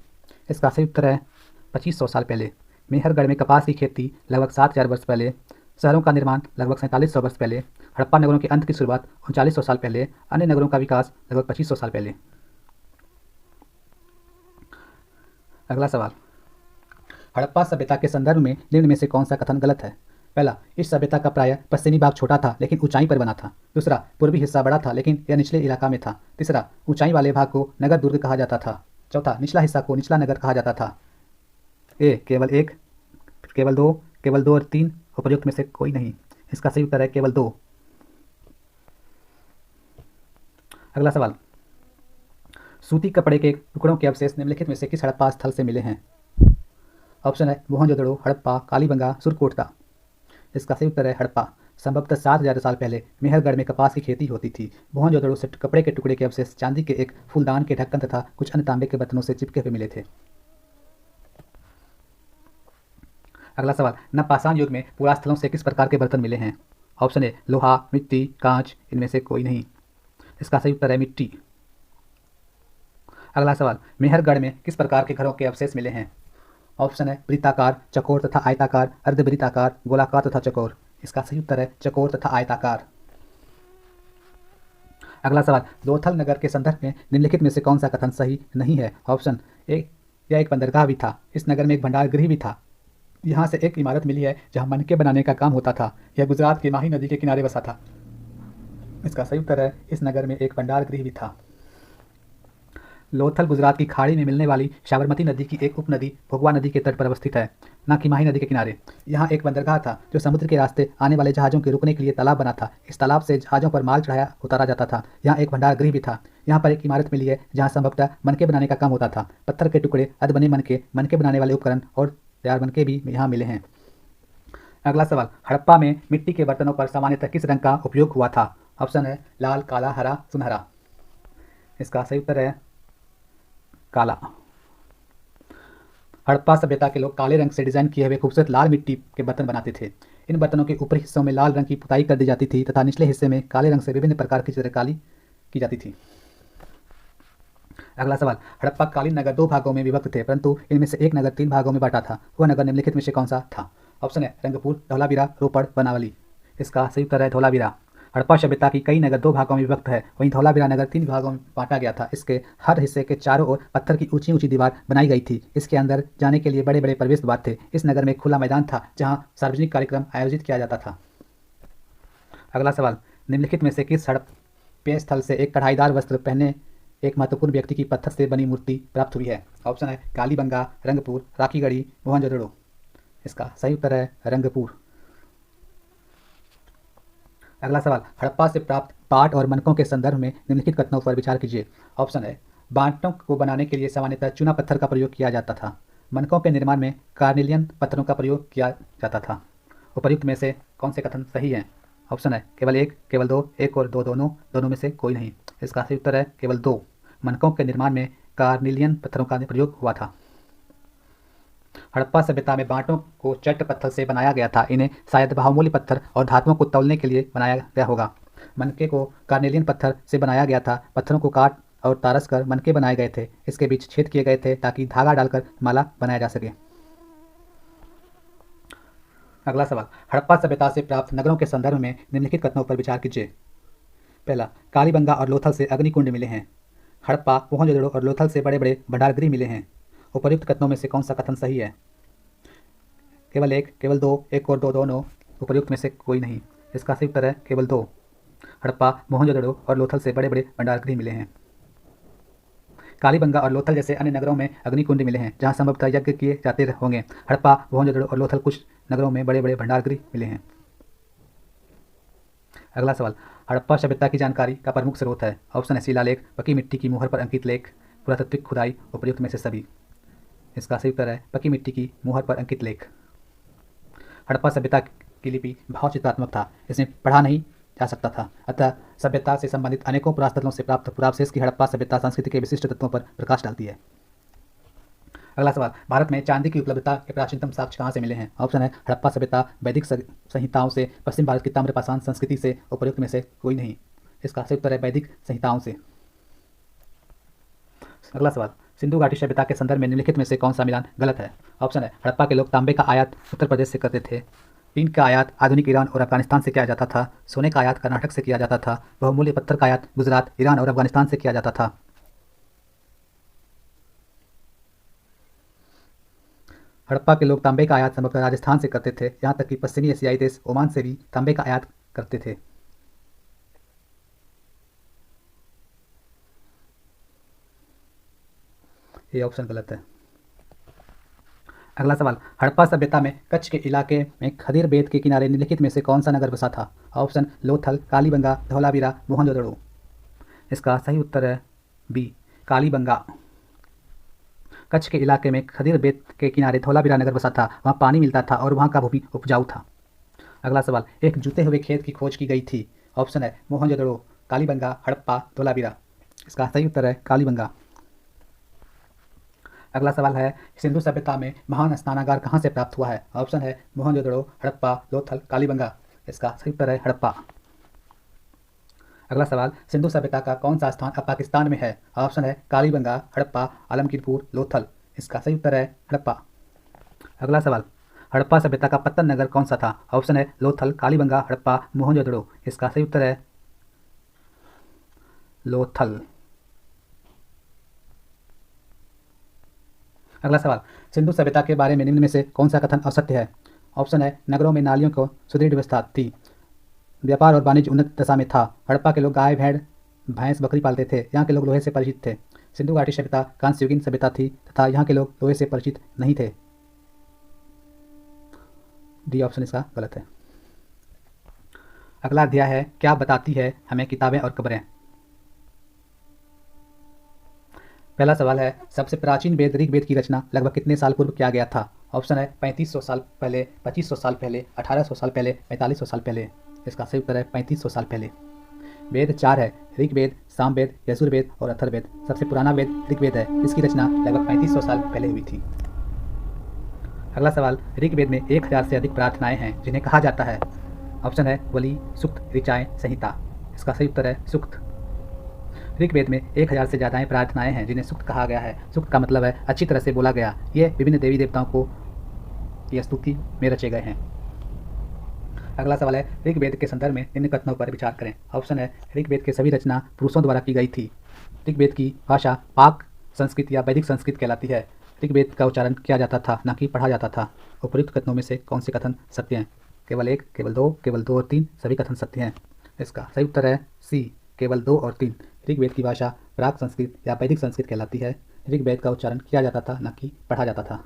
इसका सही उत्तर है 2500 साल पहले। मेहरगढ़ में कपास की खेती लगभग 7000 वर्ष पहले, शहरों का निर्माण लगभग 4700 वर्ष पहले, हड़प्पा नगरों के अंत की शुरुआत 3900 साल पहले, अन्य नगरों का विकास लगभग 2500 साल पहले। अगला सवाल, हड़प्पा सभ्यता के संदर्भ में निम्न में से कौन सा कथन गलत है? पहला, इस सभ्यता का प्रायः पश्चिमी भाग छोटा था लेकिन ऊंचाई पर बना था। दूसरा, पूर्वी हिस्सा बड़ा था लेकिन यह निचले इलाका में था। तीसरा, ऊंचाई वाले भाग को नगर दुर्ग कहा जाता था। चौथा, निचला हिस्सा को निचला नगर कहा जाता था। ए केवल एक, केवल दो और तीन, उपयुक्त में से कोई नहीं। इसका सही उत्तर है केवल दो। अगला सवाल, सूती कपड़े के टुकड़ों के अवशेष निम्नलिखित में से किस हड़प्पा स्थल से मिले हैं? ऑप्शन है मोहनजोदड़ो, हड़प्पा, कालीबंगा, सुरकोटका। इसका सही उत्तर है हड़प्पा। संभवतः 7000 साल पहले मेहरगढ़ में कपास की खेती होती थी। मोहनजोदड़ो से कपड़े के टुकड़े के अवशेष चांदी के एक फूलदान के ढक्कन तथा कुछ अन्य तांबे के बर्तनों से चिपके हुए मिले थे। अगला सवाल, नवपाषाण युग में पुरास्थलों से किस प्रकार के बर्तन मिले हैं? ऑप्शन ए लोहा, मिट्टी, कांच, इनमें से कोई नहीं। इसका सही उत्तर है मिट्टी। अगला सवाल, मेहरगढ़ में किस प्रकार के घरों के अवशेष मिले हैं? ऑप्शन है वृत्ताकार, चौकोर तथा आयताकार, अर्धवृत्ताकार, गोलाकार तथा चौकोर। इसका सही उत्तर है चौकोर तथा आयताकार। अगला सवाल, लोथल नगर के संदर्भ में निम्नलिखित में से कौन सा कथन सही नहीं है? ऑप्शन ए, यह एक बंदरगाह भी था। इस नगर में एक भंडार गृह भी था। यहाँ से एक इमारत मिली है जहाँ मनके बनाने का काम होता था। यह गुजरात की माही नदी के किनारे बसा था। इसका सही उत्तर है इस नगर में एक भंडार गृह भी था। लोथल गुजरात की खाड़ी में मिलने वाली साबरमती नदी की एक उपनदी भोगवा नदी के तट पर अवस्थित है, न कि माही नदी के किनारे। यहाँ एक बंदरगाह था जो समुद्र के रास्ते आने वाले जहाज़ों के रुकने के लिए तालाब बना था। इस तालाब से जहाज़ों पर माल चढ़ाया उतारा जाता था। यहाँ एक भंडार गृह भी था। यहाँ पर एक इमारत मिली है जहाँ संभवतः मनके बनाने का काम होता था। पत्थर के टुकड़े, अधबने मनके बनाने वाले उपकरण और तैयार मनके भी यहाँ मिले हैं। अगला सवाल, हड़प्पा में मिट्टी के बर्तनों पर सामान्यतः किस रंग का उपयोग हुआ था? ऑप्शन है लाल, काला, हरा, सुनहरा। इसका सही उत्तर है काला। हड़प्पा सभ्यता के लोग काले रंग से डिजाइन किए हुए खूबसूरत लाल मिट्टी के बर्तन बनाते थे। इन बर्तनों के ऊपरी हिस्सों में लाल रंग की पुताई कर दी जाती थी तथा निचले हिस्से में काले रंग से विभिन्न प्रकार की चित्रकारी की जाती थी। अगला सवाल, हड़प्पा कालीन नगर दो भागों में विभक्त थे, परंतु इनमें से एक नगर 3 भागों में बांटा था। वह नगर निम्नलिखित में से कौन सा था? ऑप्शन है रंगपुर, धौलावीरा, रोपड़, बनावली। इसका सही उत्तर है धौलावीरा। हड़प्पा सभ्यता की कई नगर 2 भागों में विभक्त है, वहीं धौलावीरा नगर 3 भागों में बांटा गया था। इसके हर हिस्से के चारों ओर पत्थर की ऊंची ऊंची दीवार बनाई गई थी। इसके अंदर जाने के लिए बड़े बड़े प्रवेश द्वार थे। इस नगर में खुला मैदान था जहाँ सार्वजनिक कार्यक्रम आयोजित किया जाता था। अगला सवाल, निम्नलिखित में से किस हड़प्पा स्थल से एक कढ़ाईदार वस्त्र पहने एक महत्वपूर्ण व्यक्ति की पत्थर से बनी मूर्ति प्राप्त हुई है? ऑप्शन है कालीबंगा, रंगपुर, राखीगढ़ी, मोहनजोदड़ो। इसका सही उत्तर है रंगपुर। अगला सवाल, हड़प्पा से प्राप्त पाट और मनकों के संदर्भ में निम्नलिखित कथनों पर विचार कीजिए। ऑप्शन है बांटों को बनाने के लिए सामान्यतः चूना पत्थर का प्रयोग किया जाता था। मनकों के निर्माण में कार्नेलियन पत्थरों का प्रयोग किया जाता था। उपर्युक्त में से कौन से कथन सही हैं? ऑप्शन है केवल एक, केवल दो, एक और दो, दोनों में से कोई नहीं। इसका सही उत्तर है केवल दो। मनकों के निर्माण में कार्नेलियन पत्थरों का प्रयोग हुआ था। हड़प्पा सभ्यता में बांटों को चट्ट पत्थर से बनाया गया था। इन्हें शायद बहुमूल्य पत्थर और धातुओं को तौलने के लिए बनाया गया होगा। मनके को कार्नेलियन पत्थर से बनाया गया था। पत्थरों को काट और तारस कर मनके बनाए गए थे। इसके बीच छेद किए गए थे ताकि धागा डालकर माला बनाया जा सके। अगला सवाल, हड़प्पा सभ्यता से प्राप्त नगरों के संदर्भ में निम्नलिखित कथनों पर विचार कीजिए। पहला, कालीबंगा और लोथल से अग्निकुंड मिले हैं। हड़प्पा, मोहनजोदड़ो और लोथल से बड़े बड़े भंडारगृह मिले हैं। उपर्युक्त कथनों में से कौन सा कथन सही है? केवल एक, केवल दो, एक और दो, दोनों। उपर्युक्त में से कोई नहीं। इसका सही उत्तर है केवल दो। हड़प्पा, मोहनजोदड़ो और लोथल से बड़े बड़े भंडारगृह मिले हैं। कालीबंगा और लोथल जैसे अन्य नगरों में अग्निकुंड मिले हैं जहां संभवतः यज्ञ किए जाते होंगे। हड़प्पा, मोहनजोदड़ो और लोथल कुछ नगरों में बड़े बड़े भंडारगृह मिले हैं। अगला सवाल, हड़प्पा सभ्यता की जानकारी का प्रमुख स्रोत है। ऑप्शन है शिलालेख, पकी मिट्टी की मुहर पर अंकित लेख, पुरातात्विक खुदाई। उपर्युक्त में से सभी। इसका सही उत्तर है पकी मिट्टी की मुहर पर अंकित लेख। हड़प्पा सभ्यता की लिपि भाव चित्रात्मक था। इसमें पढ़ा नहीं जा सकता था, अतः सभ्यता से संबंधित अनेकों पुरातत्वों से प्राप्त पुरावशेष की हड़प्पा सभ्यता संस्कृति के विशिष्ट तत्वों पर प्रकाश डालती है। अगला सवाल, भारत में चांदी की उपलब्धता के प्राचीनतम साक्ष्य कहाँ से मिले हैं? ऑप्शन है हड़प्पा सभ्यता, वैदिक संहिताओं से, पश्चिम भारत की ताम्रपाषाण संस्कृति से। उपर्युक्त में से कोई नहीं। इसका सही उत्तर है वैदिक संहिताओं से। अगला सवाल, सिंधु घाटी सभ्यता के संदर्भ में निम्नलिखित में से कौन सा मिलान गलत है? ऑप्शन है हड़प्पा के लोग तांबे का आयात उत्तर प्रदेश से करते थे। टीन का आयात आधुनिक ईरान और अफगानिस्तान से किया जाता था। सोने का आयात कर्नाटक से किया जाता था। बहुमूल्य पत्थर का आयात गुजरात, ईरान और अफगानिस्तान से किया जाता था। हड़प्पा के लोग तांबे का आयात संभवतः राजस्थान से करते थे। यहाँ तक कि पश्चिमी एशियाई देश ओमान से भी तांबे का आयात करते थे। ये ऑप्शन गलत है। अगला सवाल, हड़प्पा सभ्यता में कच्छ के इलाके में खदीर बेट के किनारे निम्नलिखित में से कौन सा नगर बसा था? ऑप्शन लोथल, कालीबंगा, धौलावीरा, मोहनजोदड़ो। इसका सही उत्तर है बी, कालीबंगा। कच्छ के इलाके में खदीर बेट के किनारे धौलावीरा नगर बसा था। वहाँ पानी मिलता था और वहाँ का भूमि उपजाऊ था। अगला सवाल, एक जूते हुए खेत की खोज की गई थी। ऑप्शन है मोहनजोदड़ो, कालीबंगा, हड़प्पा, धौलावीरा। इसका सही उत्तर है कालीबंगा। अगला सवाल है, सिंधु सभ्यता में महान स्नानागार कहाँ से प्राप्त हुआ है? ऑप्शन है मोहनजोदड़ो, हड़प्पा, लोथल, कालीबंगा। इसका सही उत्तर है हड़प्पा। अगला सवाल, सिंधु सभ्यता का कौन सा स्थान अब पाकिस्तान में है? ऑप्शन है कालीबंगा, हड़प्पा, आलमगीरपुर, लोथल। इसका सही उत्तर है हड़प्पा। अगला सवाल, हड़प्पा सभ्यता का पत्तन नगर कौन सा था? ऑप्शन है लोथल, कालीबंगा, हड़प्पा, मोहनजोदड़ो। इसका सही उत्तर है लोथल। अगला सवाल, सिंधु सभ्यता के बारे में निम्न में से कौन सा कथन असत्य है? ऑप्शन है नगरों में नालियों को सुदृढ़ व्यवस्था थी। व्यापार और वाणिज्य उन्नत दशा में था। हड़प्पा के लोग गाय, भेड़, भैंस, बकरी पालते थे। यहाँ के लोग लोहे से परिचित थे। सिंधु घाटी सभ्यता कांस्ययुगीन सभ्यता थी तथा यहाँ के लोग लोहे से परिचित नहीं थे। डी ऑप्शन इसका गलत है। अगला अध्याय है, क्या बताती है हमें किताबें और कब्रें? पहला सवाल है, सबसे प्राचीन वेद ऋग्वेद की रचना लगभग कितने साल पूर्व किया गया था? ऑप्शन है 3500 साल पहले, 2500 साल पहले, 1800 साल पहले, 4500 साल पहले। इसका सही उत्तर है 3500 साल पहले। वेद 4 है, ऋग्वेद, सामवेद, यजुर्वेद और अथर्ववेद। सबसे पुराना वेद ऋग्वेद है। इसकी रचना लगभग 3500 साल पहले हुई थी। अगला सवाल, ऋग्वेद में 1000 से अधिक प्रार्थनाएं हैं जिन्हें कहा जाता है। ऑप्शन है वली, सुक्त, ऋचाएं, संहिता। इसका सही उत्तर है सुक्त। ऋग्वेद में 1000 से ज़्यादा प्रार्थनाएं हैं जिन्हें सुक्त कहा गया है। सुक्त का मतलब है अच्छी तरह से बोला गया। ये विभिन्न देवी देवताओं को यह स्तुति में रचे गए हैं। अगला सवाल है, ऋग्वेद के संदर्भ में निम्न कथनों पर विचार करें। ऑप्शन है ऋग्वेद की सभी रचना पुरुषों द्वारा की गई थी। ऋग्वेद की भाषा पाक संस्कृत या वैदिक संस्कृत कहलाती है। ऋग्वेद का उच्चारण किया जाता था, न कि पढ़ा जाता था। उपयुक्त कथनों में से कौन से कथन सत्य हैं? केवल 1, केवल 2, केवल 2 और 3 सभी कथन सत्य हैं। इसका सही उत्तर है सी, केवल 2 और 3। ऋग्वेद की भाषा प्राक संस्कृत या वैदिक संस्कृत कहलाती है। ऋग्वेद का उच्चारण किया जाता था, न कि पढ़ा जाता था।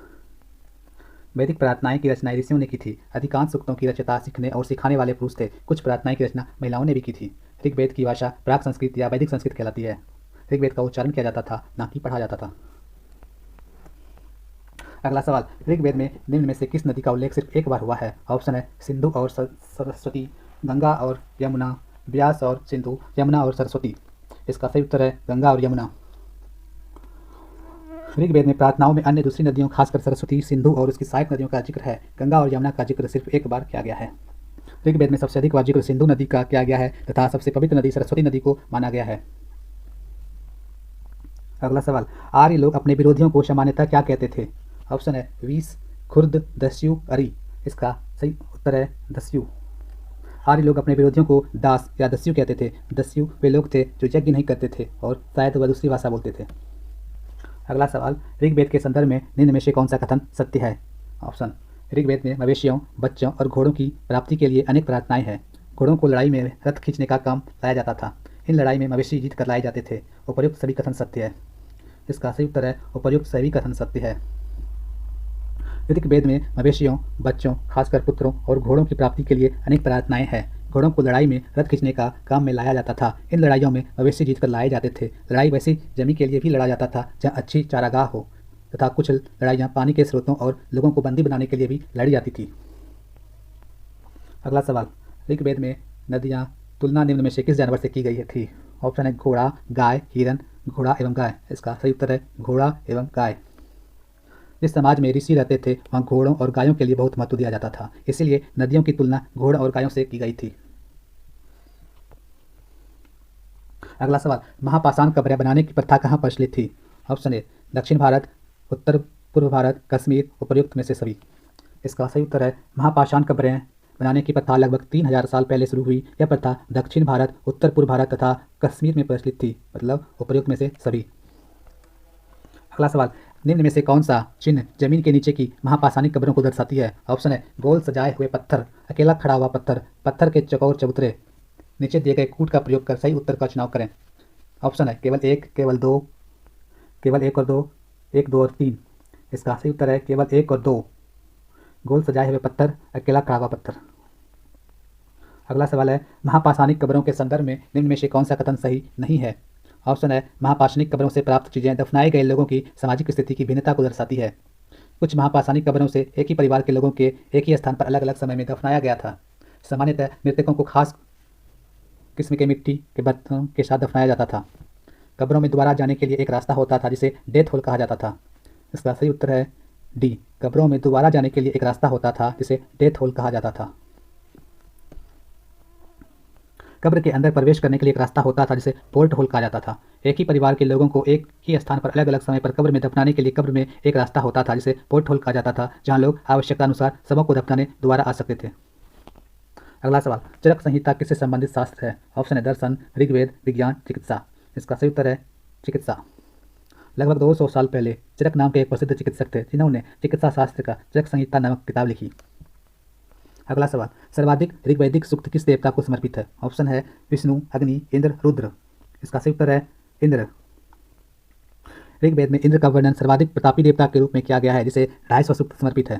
वैदिक प्रार्थनाएं की रचना ऋषियों ने की थी। अधिकांश सूक्तों की रचयिता सीखने और सिखाने वाले पुरुष थे। कुछ प्रार्थनाएं की रचना महिलाओं ने भी की थी। ऋग्वेद की भाषा प्राक संस्कृत या वैदिक संस्कृत कहलाती है। ऋग्वेद का उच्चारण किया जाता था, न कि पढ़ा जाता था। अगला सवाल, ऋग्वेद में निम्न में से किस नदी का उल्लेख सिर्फ एक बार हुआ है? ऑप्शन है सिंधु और सरस्वती, गंगा और यमुना, व्यास और सिंधु, यमुना और सरस्वती। इसका सही उत्तर है गंगा और यमुना। ऋग्वेद में प्रार्थनाओं में अन्य दूसरी नदियों खासकर सरस्वती, सिंधु और उसकी सहायक नदियों का जिक्र है। गंगा और यमुना का जिक्र सिर्फ एक बार किया गया है। ऋग्वेद में सबसे अधिक बार जिक्र सिंधु नदी का किया गया है तथा सबसे पवित्र नदी सरस्वती नदी को माना गया है। अगला सवाल, आर्य लोग अपने विरोधियों को सामान्यतः क्या कहते थे? ऑप्शन है वीस, खुर्द, दस्यु, अरि। इसका सही उत्तर है दस्यु। आर्य लोग अपने विरोधियों को दास या दस्यु कहते थे। दस्यु वे लोग थे जो यज्ञ नहीं करते थे और शायद वह दूसरी भाषा बोलते थे। अगला सवाल, ऋग्वेद के संदर्भ में निम्न में से कौन सा कथन सत्य है? ऑप्शन, ऋग्वेद में मवेशियों, बच्चों और घोड़ों की प्राप्ति के लिए अनेक प्रार्थनाएं हैं। घोड़ों को लड़ाई में रथ खींचने का काम लाया जाता था। इन लड़ाई में मवेशी जीत कर लाए जाते थे। उपर्युक्त सभी कथन सत्य है। इसका सही उत्तर है उपर्युक्त सभी कथन सत्य है। ऋग्वेद में मवेशियों, बच्चों, खासकर पुत्रों और घोड़ों की प्राप्ति के लिए अनेक प्रार्थनाएं हैं। घोड़ों को लड़ाई में रथ खींचने का काम में लाया जाता था। इन लड़ाइयों में मवेशी जीतकर लाए जाते थे। लड़ाई वैसी जमीन के लिए भी लड़ा जाता था जहाँ अच्छी चारागाह हो तथा कुछ लड़ाइयाँ पानी के स्रोतों और लोगों को बंदी बनाने के लिए भी लड़ी जाती थी। अगला सवाल, ऋग्वेद में नदियाँ तुलना निम्न में से किस जानवर से की गई थी? ऑप्शन है घोड़ा, गाय, हिरन, घोड़ा एवं गाय। इसका सही उत्तर है घोड़ा एवं गाय। जिस समाज में ऋषि रहते थे वहाँ घोड़ों और गायों के लिए बहुत महत्व दिया जाता था, इसीलिए नदियों की तुलना घोड़ों और गायों से की गई थी। अगला सवाल, महापाषाण कब्रें बनाने की प्रथा कहाँ प्रचलित थी? ऑप्शन ए दक्षिण भारत, उत्तर पूर्व भारत, कश्मीर, उपर्युक्त में से सभी। इसका सही उत्तर है महापाषाण कब्रें बनाने की प्रथा लगभग 3000 साल पहले शुरू हुई। यह प्रथा दक्षिण भारत, उत्तर पूर्व भारत तथा कश्मीर में प्रचलित थी। मतलब उपर्युक्त में से सभी। अगला सवाल, निम्न में से कौन सा चिन्ह जमीन के नीचे की महापाषाणिक कब्रों को दर्शाती है? ऑप्शन है गोल सजाए हुए पत्थर, अकेला खड़ा हुआ पत्थर, पत्थर के चौकोर चबूतरे। नीचे दिए गए कूट का प्रयोग कर सही उत्तर का चुनाव करें। ऑप्शन है केवल एक, केवल दो, केवल एक और दो, एक, दो और तीन। इसका सही उत्तर है केवल एक और दो, गोल सजाए हुए पत्थर, अकेला खड़ा हुआ पत्थर। अगला सवाल है महापाषाणिक कब्रों के संदर्भ में निम्न में से कौन सा कथन सही नहीं है? ऑप्शन है महापाषाणिक कब्रों से प्राप्त चीजें दफनाए गए लोगों की सामाजिक स्थिति की भिन्नता को दर्शाती है। कुछ महापाषाणिक कब्रों से एक ही परिवार के लोगों के एक ही स्थान पर अलग अलग समय में दफनाया गया था। सामान्यतः मृतकों को खास किस्म के मिट्टी के बर्तनों के साथ दफनाया जाता था। कब्रों में दोबारा जाने के लिए एक रास्ता होता था जिसे डेथ होल कहा जाता था। इसका सही उत्तर है डी, कब्रों में दोबारा जाने के लिए एक रास्ता होता था जिसे डेथ होल कहा जाता था। कब्र के अंदर प्रवेश करने के लिए एक रास्ता होता था जिसे पोर्ट होल कहा जाता था। एक ही परिवार के लोगों को एक ही स्थान पर अलग अलग समय पर कब्र में दफनाने के लिए कब्र में एक रास्ता होता था जिसे पोर्ट होल कहा जाता था, जहां लोग आवश्यकता अनुसार शवों को दफनाने दोबारा आ सकते थे। अगला सवाल, चरक संहिता किससे संबंधित शास्त्र है? ऑप्शन है दर्शन, ऋग्वेद, विज्ञान, चिकित्सा। इसका सही उत्तर है चिकित्सा। लगभग 200 साल पहले चरक नाम के एक प्रसिद्ध चिकित्सक थे जिन्होंने चिकित्सा शास्त्र का चरक संहिता नामक किताब लिखी। अगला सवाल, सर्वाधिक ऋग्वैदिक सूक्त किस देवता को समर्पित है? ऑप्शन है विष्णु, अग्नि, इंद्र, रुद्र। इसका सही उत्तर है इंद्र। ऋग्वेद में इंद्र का वर्णन सर्वाधिक प्रतापी देवता के रूप में किया गया है जिसे 250 सूक्त समर्पित है।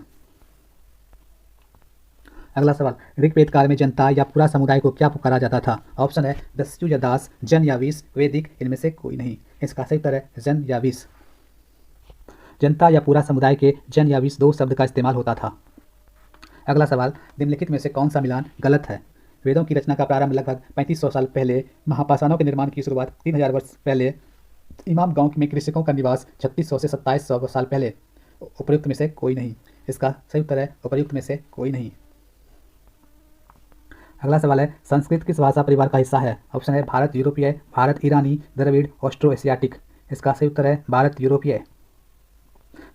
अगला सवाल, ऋग्वेद काल में जनता या पूरा समुदाय को क्या पुकारा जाता था? ऑप्शन है दस्यु या दास, जन या वीस, वैदिक, इनमें से कोई नहीं। इसका सही उत्तर है जन या वीस। जनता या पूरा समुदाय के जन या वीस दो शब्द का इस्तेमाल होता था। अगला सवाल, निम्नलिखित में से कौन सा मिलान गलत है? वेदों की रचना का प्रारंभ लगभग 3500 साल पहले, महापाषाणों के निर्माण की शुरुआत 3000 वर्ष पहले, इमाम गांव में कृषकों का निवास 3600 से 2700 साल पहले। उपर्युक्त में से कोई नहीं। इसका सही उत्तर है उपर्युक्त में से कोई नहीं। अगला सवाल है संस्कृत किस भाषा परिवार का हिस्सा है? ऑप्शन है भारत यूरोपीय, भारत ईरानी, द्रविड़, ऑस्ट्रो एशियाटिक। इसका सही उत्तर है भारत यूरोपीय।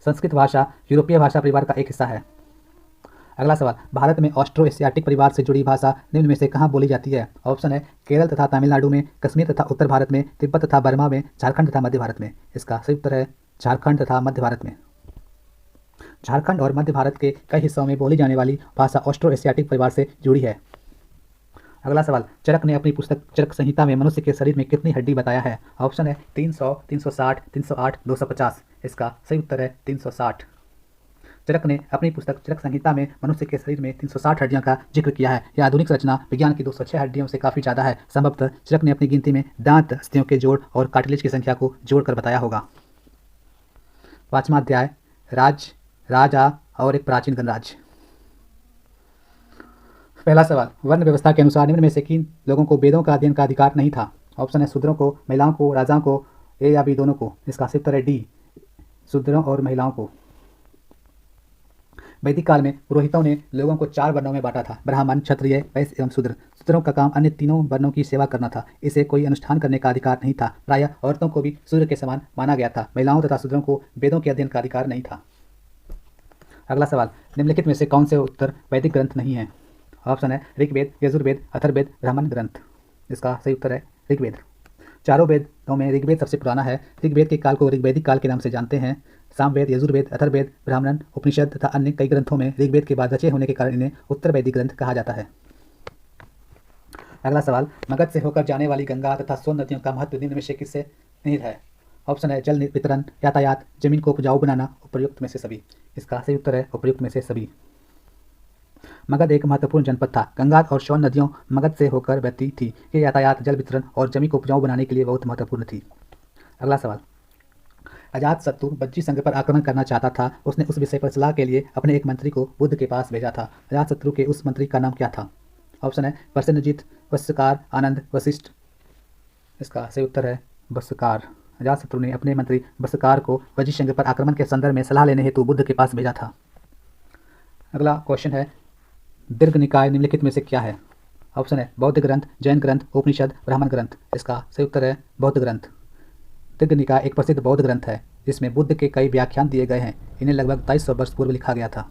संस्कृत भाषा यूरोपीय भाषा परिवार का एक हिस्सा है। अगला सवाल, भारत में ऑस्ट्रो एशियाटिक परिवार से जुड़ी भाषा निम्न में से कहाँ बोली जाती है? ऑप्शन है केरल तथा तमिलनाडु में, कश्मीर तथा उत्तर भारत में, तिब्बत तथा बर्मा में, झारखंड तथा मध्य भारत में। इसका सही उत्तर है झारखंड तथा मध्य भारत में। झारखंड और मध्य भारत के कई हिस्सों में बोली जाने वाली भाषा ऑस्ट्रो एशियाटिक परिवार से जुड़ी है। अगला सवाल, चरक ने अपनी पुस्तक चरक संहिता में मनुष्य के शरीर में कितनी हड्डी बताया है? ऑप्शन है 300, 360, 308, 250। इसका सही उत्तर है 360। चरक ने अपनी पुस्तक चरक संहिता में मनुष्य के शरीर में 360 हड्डियों का जिक्र किया है। यह आधुनिक रचना विज्ञान की 206 हड्डियों से काफ़ी ज़्यादा है। संभवतः चरक ने अपनी गिनती में दांत, अस्थियों के जोड़ और कार्टिलेज की संख्या को जोड़कर बताया होगा। 5वां अध्याय, राजा और एक प्राचीन गणराज्य। पहला सवाल, वर्ण व्यवस्था के अनुसार निम्न में से किन लोगों को वेदों का अध्ययन का अधिकार नहीं था? ऑप्शन है शूद्रों को, महिलाओं को, राजाओं को, ए या बी दोनों को। इसका सही उत्तर है डी, शूद्रों और महिलाओं को। वैदिक काल में पुरोहितों ने लोगों को 4 वर्णों में बांटा था, ब्राह्मण, क्षत्रिय, वैश्य एवं शूद्र। शूद्रों का काम अन्य तीनों वर्णों की सेवा करना था। इसे कोई अनुष्ठान करने का अधिकार नहीं था। प्रायः औरतों को भी सूर्य के समान माना गया था। महिलाओं तथा शूद्रों को वेदों के अध्ययन का अधिकार नहीं था। अगला सवाल, निम्नलिखित में से कौन से उत्तर वैदिक ग्रंथ नहीं है? ऑप्शन है ऋग्वेद, यजुर्वेद, अथर्ववेद, ब्राह्मण ग्रंथ। इसका सही उत्तर है ऋग्वेद। चारों वेदों में ऋग्वेद सबसे पुराना है। ऋग्वेद के काल को ऋग्वैदिक काल के नाम से जानते हैं। सामवेद, यजुर्वेद, अथर्ववेद, ब्राह्मण, उपनिषद तथा अन्य कई ग्रंथों में ऋग्वेद के बाद रचे होने के कारण इन्हें उत्तर वैदिक ग्रंथ कहा जाता है। अगला सवाल, मगध से होकर जाने वाली गंगा तथा सोन नदियों का महत्व निम्न में से किससे निहित है? ऑप्शन है जल वितरण, यातायात, जमीन को उपजाऊ बनाना, उपर्युक्त में से सभी। इसका सही उत्तर है उपर्युक्त में से सभी। मगध एक महत्वपूर्ण जनपद था। गंगा और सोन नदियों मगध से होकर बहती थी। ये यातायात, जल वितरण और जमीन को उपजाऊ बनाने के लिए बहुत महत्वपूर्ण थी। अगला सवाल, अजातशत्रु बज्जी संघ पर आक्रमण करना चाहता था। उसने उस विषय पर सलाह के लिए अपने एक मंत्री को बुद्ध के पास भेजा था। अजातशत्रु के उस मंत्री का नाम क्या था? ऑप्शन है प्रसेनजीत, वत्सकार, आनंद, वशिष्ठ। इसका सही उत्तर है वत्सकार। अजातशत्रु ने अपने मंत्री वत्सकार को बज्जी संघ पर आक्रमण के संदर्भ में सलाह लेने हेतु बुद्ध के पास भेजा था। अगला क्वेश्चन है दीर्घ निकाय निम्नलिखित में से क्या है? ऑप्शन है बौद्ध ग्रंथ, जैन ग्रंथ, उपनिषद, ब्राह्मण ग्रंथ। इसका सही उत्तर है बौद्ध ग्रंथ। दीर्घ निकाय एक प्रसिद्ध बौद्ध ग्रंथ है जिसमें बुद्ध के कई व्याख्यान दिए गए हैं। इन्हें लगभग 2300 वर्ष पूर्व लिखा गया था।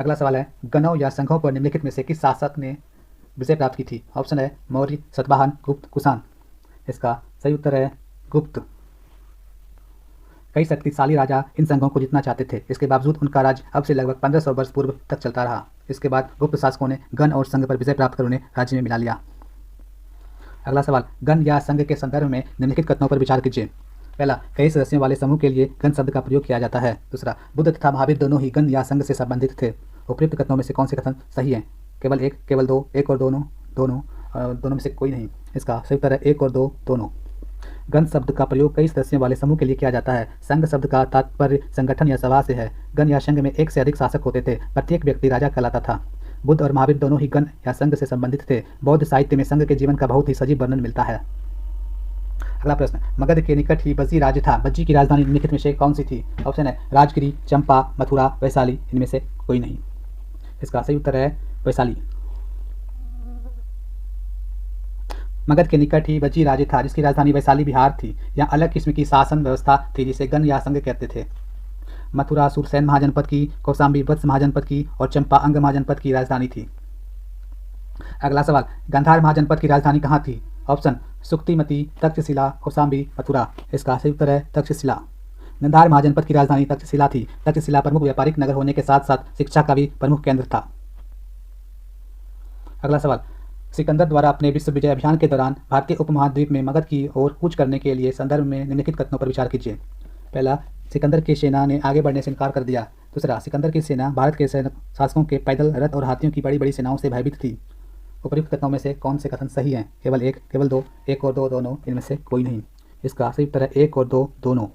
अगला सवाल है, गणों या संघों पर निम्नलिखित में से किस शासक ने विजय प्राप्त की थी? ऑप्शन है मौर्य, सतवाहन, गुप्त, कुषाण। इसका सही उत्तर है गुप्त। कई शक्तिशाली राजा इन संघों को जीतना चाहते थे, इसके बावजूद उनका राज्य अब से लगभग 1500 वर्ष पूर्व तक चलता रहा। इसके बाद गुप्त शासकों ने गण और संघ पर विजय प्राप्त कर उन्हें राज्य में मिला लिया। अगला सवाल, गण या संघ के संदर्भ में निम्नलिखित कथनों पर विचार कीजिए। पहला, कई सदस्यों वाले समूह के लिए गण शब्द का प्रयोग किया जाता है। दूसरा, बुद्ध तथा महावीर दोनों ही गण या संघ से संबंधित थे। उपयुक्त कथनों में से कौन से कथन सही है? केवल एक, केवल दो, एक और दोनों, दोनों में से कोई नहीं। इसका सही उत्तर है एक और दो, दोनों। गण शब्द का प्रयोग कई सदस्यों वाले समूह के लिए किया जाता है। संघ शब्द का तात्पर्य संगठन या सभा से है। गण या संघ में एक से अधिक शासक होते थे, प्रत्येक व्यक्ति राजा कहलाता था। बुद्ध और महावीर दोनों ही गण या संघ से संबंधित थे। बौद्ध साहित्य में संघ के जीवन का बहुत ही सजीव वर्णन मिलता है। अगला प्रश्न, मगध के निकट ही बज्जी राज्य था। बज्जी की राजधानी निम्नलिखित में से कौन सी थी? ऑप्शन है राजगिरी, चंपा, मथुरा, वैशाली। इनमें से कोई नहीं। इसका सही उत्तर है वैशाली। मगध के निकट ही बज्जी राज्य था, जिसकी राजधानी वैशाली बिहार थी। यहाँ अलग किस्म की शासन व्यवस्था थी, जिसे गण या संघ कहते थे। मथुरा सुरसैन महाजनपद की, कौशाम्बी वत्स महाजनपद की और चंपा अंग महाजनपद की राजधानी थी। अगला सवाल, गांधार महाजनपद की राजधानी कहाँ थी? ऑप्शन सुक्तिमती, तक्षशिला, कौशाम्बी, मथुरा। इसका सही उत्तर है तक्षशिला। गांधार महाजनपद की राजधानी तक्षशिला थी। तक्षशिला प्रमुख व्यापारिक नगर होने के साथ साथ शिक्षा का भी प्रमुख केंद्र था। अगला सवाल, सिकंदर द्वारा अपने विश्व विजय अभियान के दौरान भारतीय उपमहाद्वीप में मगध की ओर कूच करने के लिए संदर्भ में निम्नलिखित कथनों पर विचार कीजिए। पहला, सिकंदर की सेना ने आगे बढ़ने से इनकार कर दिया। दूसरा, सिकंदर की सेना भारत के शासकों के पैदल, रथ और हाथियों की बड़ी बड़ी सेनाओं से भयभीत थी। उपयुक्त कथनों में से कौन से कथन सही हैं? केवल एक, केवल दो, एक और दो, दोनों। इनमें से कोई नहीं। इसका सही उत्तर है एक और दो, दोनों।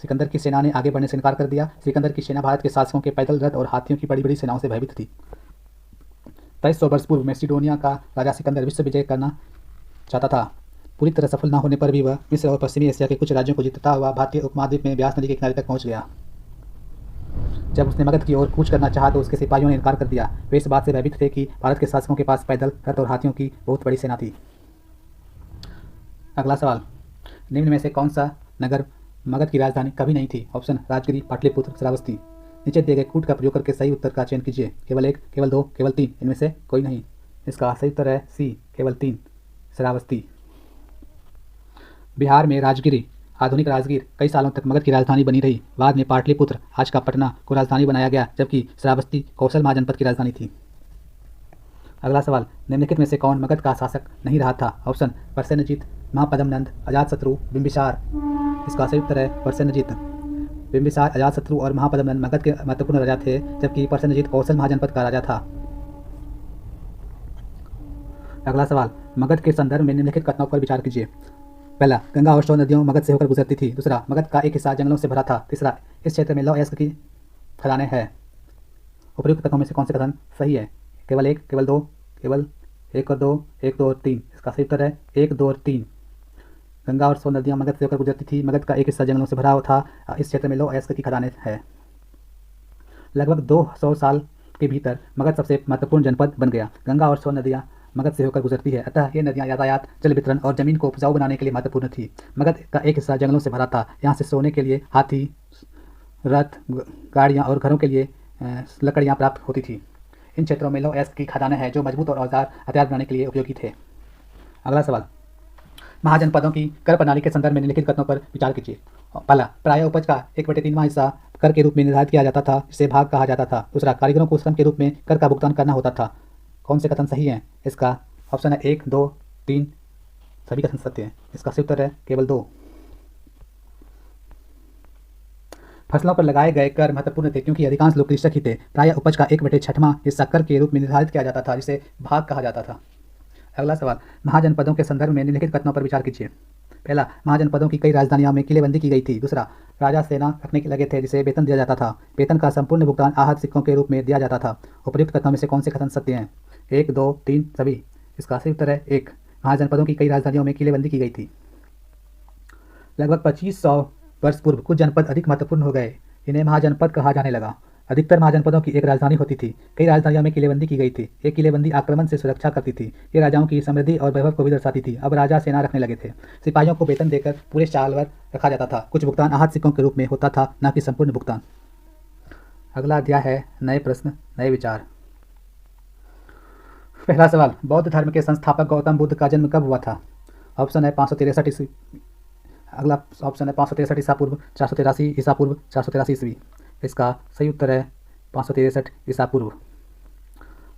सिकंदर की सेना ने आगे बढ़ने से इनकार कर दिया। सिकंदर की सेना भारत के शासकों के पैदल, रथ और हाथियों की बड़ी बड़ी सेनाओं से भयभीत थी। 2300 वर्ष पूर्व मैसिडोनिया का राजा सिकंदर विश्व विजय करना चाहता था। पूरी तरह सफल न होने पर भी वह मिस्र और पश्चिमी एशिया के कुछ राज्यों को जीतता हुआ भारतीय उपमहाद्वीप में ब्यास नदी के किनारे तक पहुंच गया। जब उसने मगध की ओर कूच करना चाहा तो उसके सिपाहियों ने इनकार कर दिया। वे इस बात से भयभीत थे कि भारत के शासकों के पास पैदल, रथ और हाथियों की बहुत बड़ी सेना थी। अगला सवाल, निम्न में से कौन सा नगर मगध की राजधानी कभी नहीं थी? ऑप्शन राजगिरी, पाटलिपुत्र, श्रावस्ती। नीचे दिए गए कूट का प्रयोग करके सही उत्तर का चयन कीजिए। केवल एक, केवल दो, केवल तीन। इनमें से कोई नहीं। इसका सही उत्तर है सी, केवल तीन, श्रावस्ती। बिहार में राजगिरी, आधुनिक राजगीर, कई सालों तक मगध की राजधानी बनी रही। बाद में पाटलिपुत्र, आज का पटना, को राजधानी बनाया गया, जबकि श्रावस्ती कौशल महाजनपद की राजधानी थी। अगला सवाल, निम्नलिखित में से कौन मगध का शासक नहीं रहा था? ऑप्शन परसेनजीत, महापद्मनंद, अजातशत्रु, बिंबिसार। इसका सही उत्तर है परसेनजीत। बिंबिसार, अजातशत्रु और महापद्मनंद मगध के महत्वपूर्ण राजा थे, जबकि परसेनजीत कौशल महाजनपद का राजा था। अगला सवाल, मगध के संदर्भ में निम्नलिखित कथनों पर विचार कीजिए। पहला, गंगा और सौ नदियों मगध से होकर गुजरती थी। दूसरा, मगध का एक हिस्सा जंगलों से भरा था। तीसरा, इस क्षेत्र में लौह अयस्क की खदानें हैं। उपयुक्त कथनों में से कौन से कथन सही है? केवल एक, केवल दो, केवल एक और दो, एक, दो और तीन। इसका सही उत्तर है एक, दो और तीन। गंगा और सौ नदियां मगध से होकर गुजरती थी। मगध का एक हिस्सा जंगलों से भरा हुआ था। इस क्षेत्र में लौह अयस्क की खदानें हैं। लगभग 200 साल के भीतर मगध सबसे महत्वपूर्ण जनपद बन गया। गंगा और सौ नदियां मगध से होकर गुजरती है, अतः ये नदियां यातायात, जल वितरण और जमीन को उपजाऊ बनाने के लिए महत्वपूर्ण थी। मगध का एक हिस्सा जंगलों से भरा था। यहाँ से सोने के लिए हाथी, रथ, गाड़ियाँ और घरों के लिए लकड़ियाँ प्राप्त होती थी। इन क्षेत्रों में लौह अयस्क की खदानें हैं, जो मजबूत और औजार हथियार बनाने के लिए उपयोगी थे। अगला सवाल, महाजनपदों की कर प्रणाली के संदर्भ में निम्नलिखित कथनों पर विचार कीजिए। पहला, प्राय उपज का 1/3वां हिस्सा कर के रूप में निर्धारित किया जाता था, जिसे भाग कहा जाता था। दूसरा, कारीगरों को श्रम के रूप में कर का भुगतान करना होता था। कौन से कथन सही हैं? इसका ऑप्शन है 1, 2, 3। सभी कथन सत्य हैं। इसका सही उत्तर है केवल 2। फसलों पर लगाए गए कर महत्वपूर्ण थे, क्योंकि अधिकांश लोग कृषक ही थे। प्राय उपज का 1/6वां हिस्सा कर के रूप में निर्धारित किया जाता था, जिसे भाग कहा जाता था। अगला सवाल, महाजनपदों के संदर्भ में निम्नलिखित कथनों पर विचार कीजिए। पहला, महाजनपदों की कई राजधानियों में किलेबंदी की गई थी। दूसरा, राजा सेना रखने के लगे थे, जिसे वेतन दिया जाता था। वेतन का संपूर्ण भुगतान आहत सिक्कों के रूप में दिया जाता था। उपयुक्त कथनों में से कौन से कथन सत्य हैं? 1, 2, 3 सभी। इसका सही उत्तर है 1। महाजनपदों की कई राजधानियों में किलेबंदी की गई थी। लगभग 2500 वर्ष पूर्व कुछ जनपद अधिक महत्वपूर्ण हो गए। इन्हें महाजनपद कहा जाने लगा। अधिकतर महाजनपदों की एक राजधानी होती थी। कई राजधानियों में किलेबंदी की गई थी। ये किलेबंदी आक्रमण से सुरक्षा करती थी। ये राजाओं की समृद्धि और वैभव को भी दर्शाती थी। अब राजा सेना रखने लगे थे। सिपाहियों को वेतन देकर पूरे साल भर रखा जाता था। कुछ भुगतान आहत सिक्कों के रूप में होता था, न कि संपूर्ण भुगतान। अगला अध्याय है नए प्रश्न नए विचार। पहला सवाल, बौद्ध धर्म के संस्थापक गौतम बुद्ध का जन्म कब हुआ था? ऑप्शन है 563 ईस्वी। अगला ऑप्शन है 563 ईसा पूर्व, 483 ईसा पूर्व, 483 ईस्वी। इसका सही उत्तर है 563 ईसा पूर्व।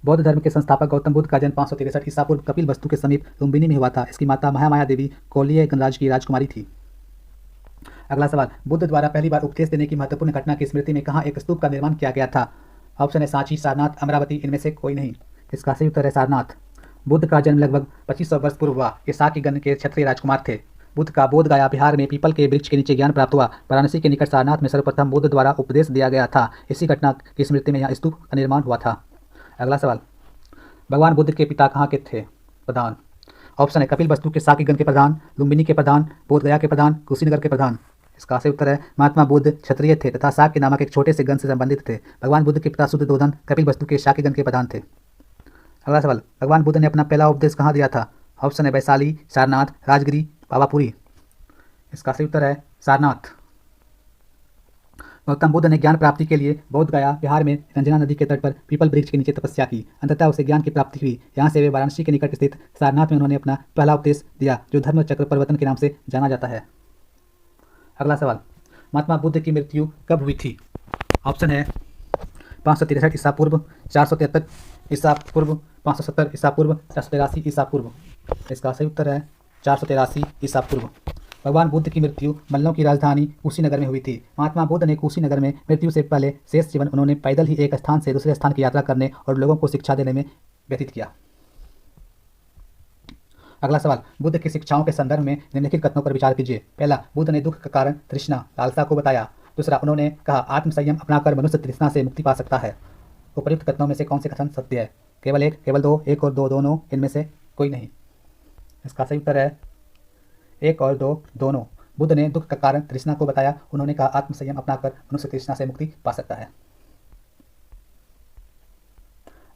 बौद्ध धर्म के संस्थापक गौतम बुद्ध का जन्म 563 ईसा पूर्व कपिल वस्तु के समीप लुम्बिनी में हुआ था। इसकी माता महामाया देवी कोलीय गणराज्य की राजकुमारी थी। अगला सवाल, बुद्ध द्वारा पहली बार उपदेश देने की महत्वपूर्ण घटना की स्मृति में कहाँ एक स्तूप का निर्माण किया गया था? ऑप्शन है सांची, सारनाथ, अमरावती, इनमें से कोई नहीं। इसका सही उत्तर है सारनाथ। बुद्ध का जन्म लगभग 2500 वर्ष पूर्व हुआ। ये साक्यगण के क्षत्रिय राजकुमार थे। बुद्ध का बोध गया बिहार में पीपल के वृक्ष के नीचे ज्ञान प्राप्त हुआ। वाराणसी के निकट सारनाथ में सर्वप्रथम बुद्ध द्वारा उपदेश दिया गया था। इसी घटना की स्मृति में यह स्तूप का निर्माण हुआ था। अगला सवाल, भगवान बुद्ध के पिता कहाँ के थे? प्रधान। ऑप्शन है कपिल वस्तु के साक्यगण के प्रधान, लुम्बिनी के प्रधान, बोधगया के प्रधान, कुशीनगर के प्रधान। इसका सही उत्तर है महात्मा बुद्ध क्षत्रिय थे तथा शाक्य नामक एक छोटे से गण से संबंधित थे। भगवान बुद्ध के पिता शुद्धोधन कपिल वस्तु के शाक्यगण के प्रधान थे। अगला सवाल, भगवान बुद्ध ने अपना पहला उपदेश कहाँ दिया था? ऑप्शन है वैशाली, सारनाथ, राजगिरी, पावापुरी। इसका सही उत्तर है सारनाथ। गौतम बुद्ध ने ज्ञान प्राप्ति के लिए बोध गया बिहार में रंजना नदी के तट पर पीपल वृक्ष के नीचे तपस्या की। अंततः उसे ज्ञान की प्राप्ति हुई। यहाँ से वे वाराणसी के निकट स्थित सारनाथ में उन्होंने अपना पहला उपदेश दिया, जो धर्म चक्र परिवर्तन के नाम से जाना जाता है। अगला सवाल, महात्मा बुद्ध की मृत्यु कब हुई थी? ऑप्शन है 563 ईसा पूर्व, 473 ईसा पूर्व, 570 ईसा पूर्व, 483 ईसा पूर्व। इसका सही उत्तर है 483 ईसा पूर्व। भगवान बुद्ध की मृत्यु मल्लों की राजधानी कुशीनगर में हुई थी। महात्मा बुद्ध ने कुशीनगर में मृत्यु से पहले शेष जीवन उन्होंने पैदल ही एक स्थान से दूसरे स्थान की यात्रा करने और लोगों को शिक्षा देने में व्यतीत किया। अगला सवाल, बुद्ध की शिक्षाओं के संदर्भ में निम्नलिखित कथनों पर विचार कीजिए। पहला, बुद्ध ने दुख का कारण तृष्णा लालसा को बताया। दूसरा, उन्होंने कहा आत्मसंयम अपनाकर मनुष्य तृष्णा से मुक्ति पा सकता है। उपर्युक्त कथनों में से कौन से कथन सत्य है? केवल एक, केवल दो, एक और दो, दोनों, इनमें से कोई नहीं। इसका सही उत्तर है एक और दो, दोनों। बुद्ध ने दुख का कारण तृष्णा को बताया। उन्होंने कहा आत्मसंयम अपनाकर मनुष्य तृष्णा से मुक्ति पा सकता है।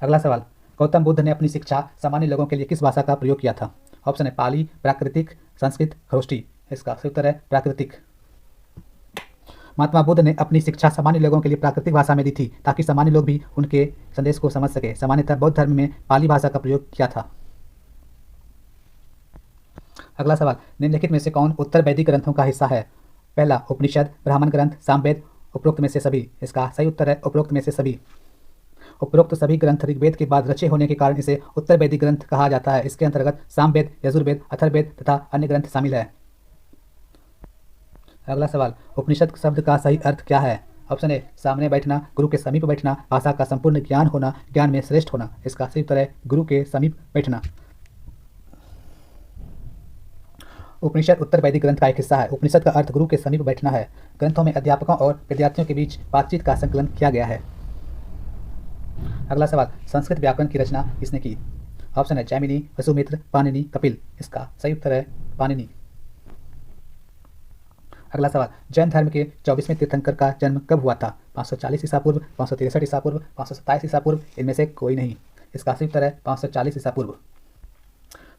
अगला सवाल, गौतम बुद्ध ने अपनी शिक्षा सामान्य लोगों के लिए किस भाषा का प्रयोग किया था? ऑप्शन है पाली, प्राकृतिक, संस्कृत, खरोष्टी। इसका सही उत्तर है प्राकृतिक। महात्मा बुद्ध ने अपनी शिक्षा सामान्य लोगों के लिए प्राकृतिक भाषा में दी थी, ताकि सामान्य लोग भी उनके संदेश को समझ सके। सामान्यतः बौद्ध धर्म में पाली भाषा का प्रयोग किया था। अगला सवाल, निम्नलिखित में से कौन उत्तर वैदिक ग्रंथों का हिस्सा है? पहला, उपनिषद, ब्राह्मण ग्रंथ, सामवेद, उपरोक्त में से सभी। इसका सही उत्तर है उपरोक्त में से सभी। उपरोक्त सभी ग्रंथ ऋग्वेद के बाद रचे होने के कारण इसे उत्तर वैदिक ग्रंथ कहा जाता है। इसके अंतर्गत सामवेद, यजुर्वेद, अथर्ववेद तथा अन्य ग्रंथ शामिल है। अगला सवाल, उपनिषद शब्द का सही अर्थ क्या है? ऑप्शन ए सामने बैठना, गुरु के समीप बैठना, भाषा का संपूर्ण ज्ञान होना, ज्ञान में श्रेष्ठ होना। इसका सही उत्तर है गुरु के समीप बैठना। उपनिषद उत्तर वैदिक ग्रंथ का एक हिस्सा है। उपनिषद का अर्थ गुरु के समीप बैठना है। ग्रंथों में अध्यापकों और विद्यार्थियों के बीच बातचीत का संकलन किया गया है। अगला सवाल, संस्कृत व्याकरण की रचना किसने की? ऑप्शन है जैमिनी, वसुमित्र, पाणिनि, कपिल। इसका सही उत्तर है पाणिनि। अगला सवाल, जैन धर्म के 24वें तीर्थंकर का जन्म कब हुआ था? 540 ईसा पूर्व, 563 ईसा पूर्व, 527 ईसा पूर्व, इनमें से कोई नहीं। इसका सही उत्तर है 540 ईसा पूर्व।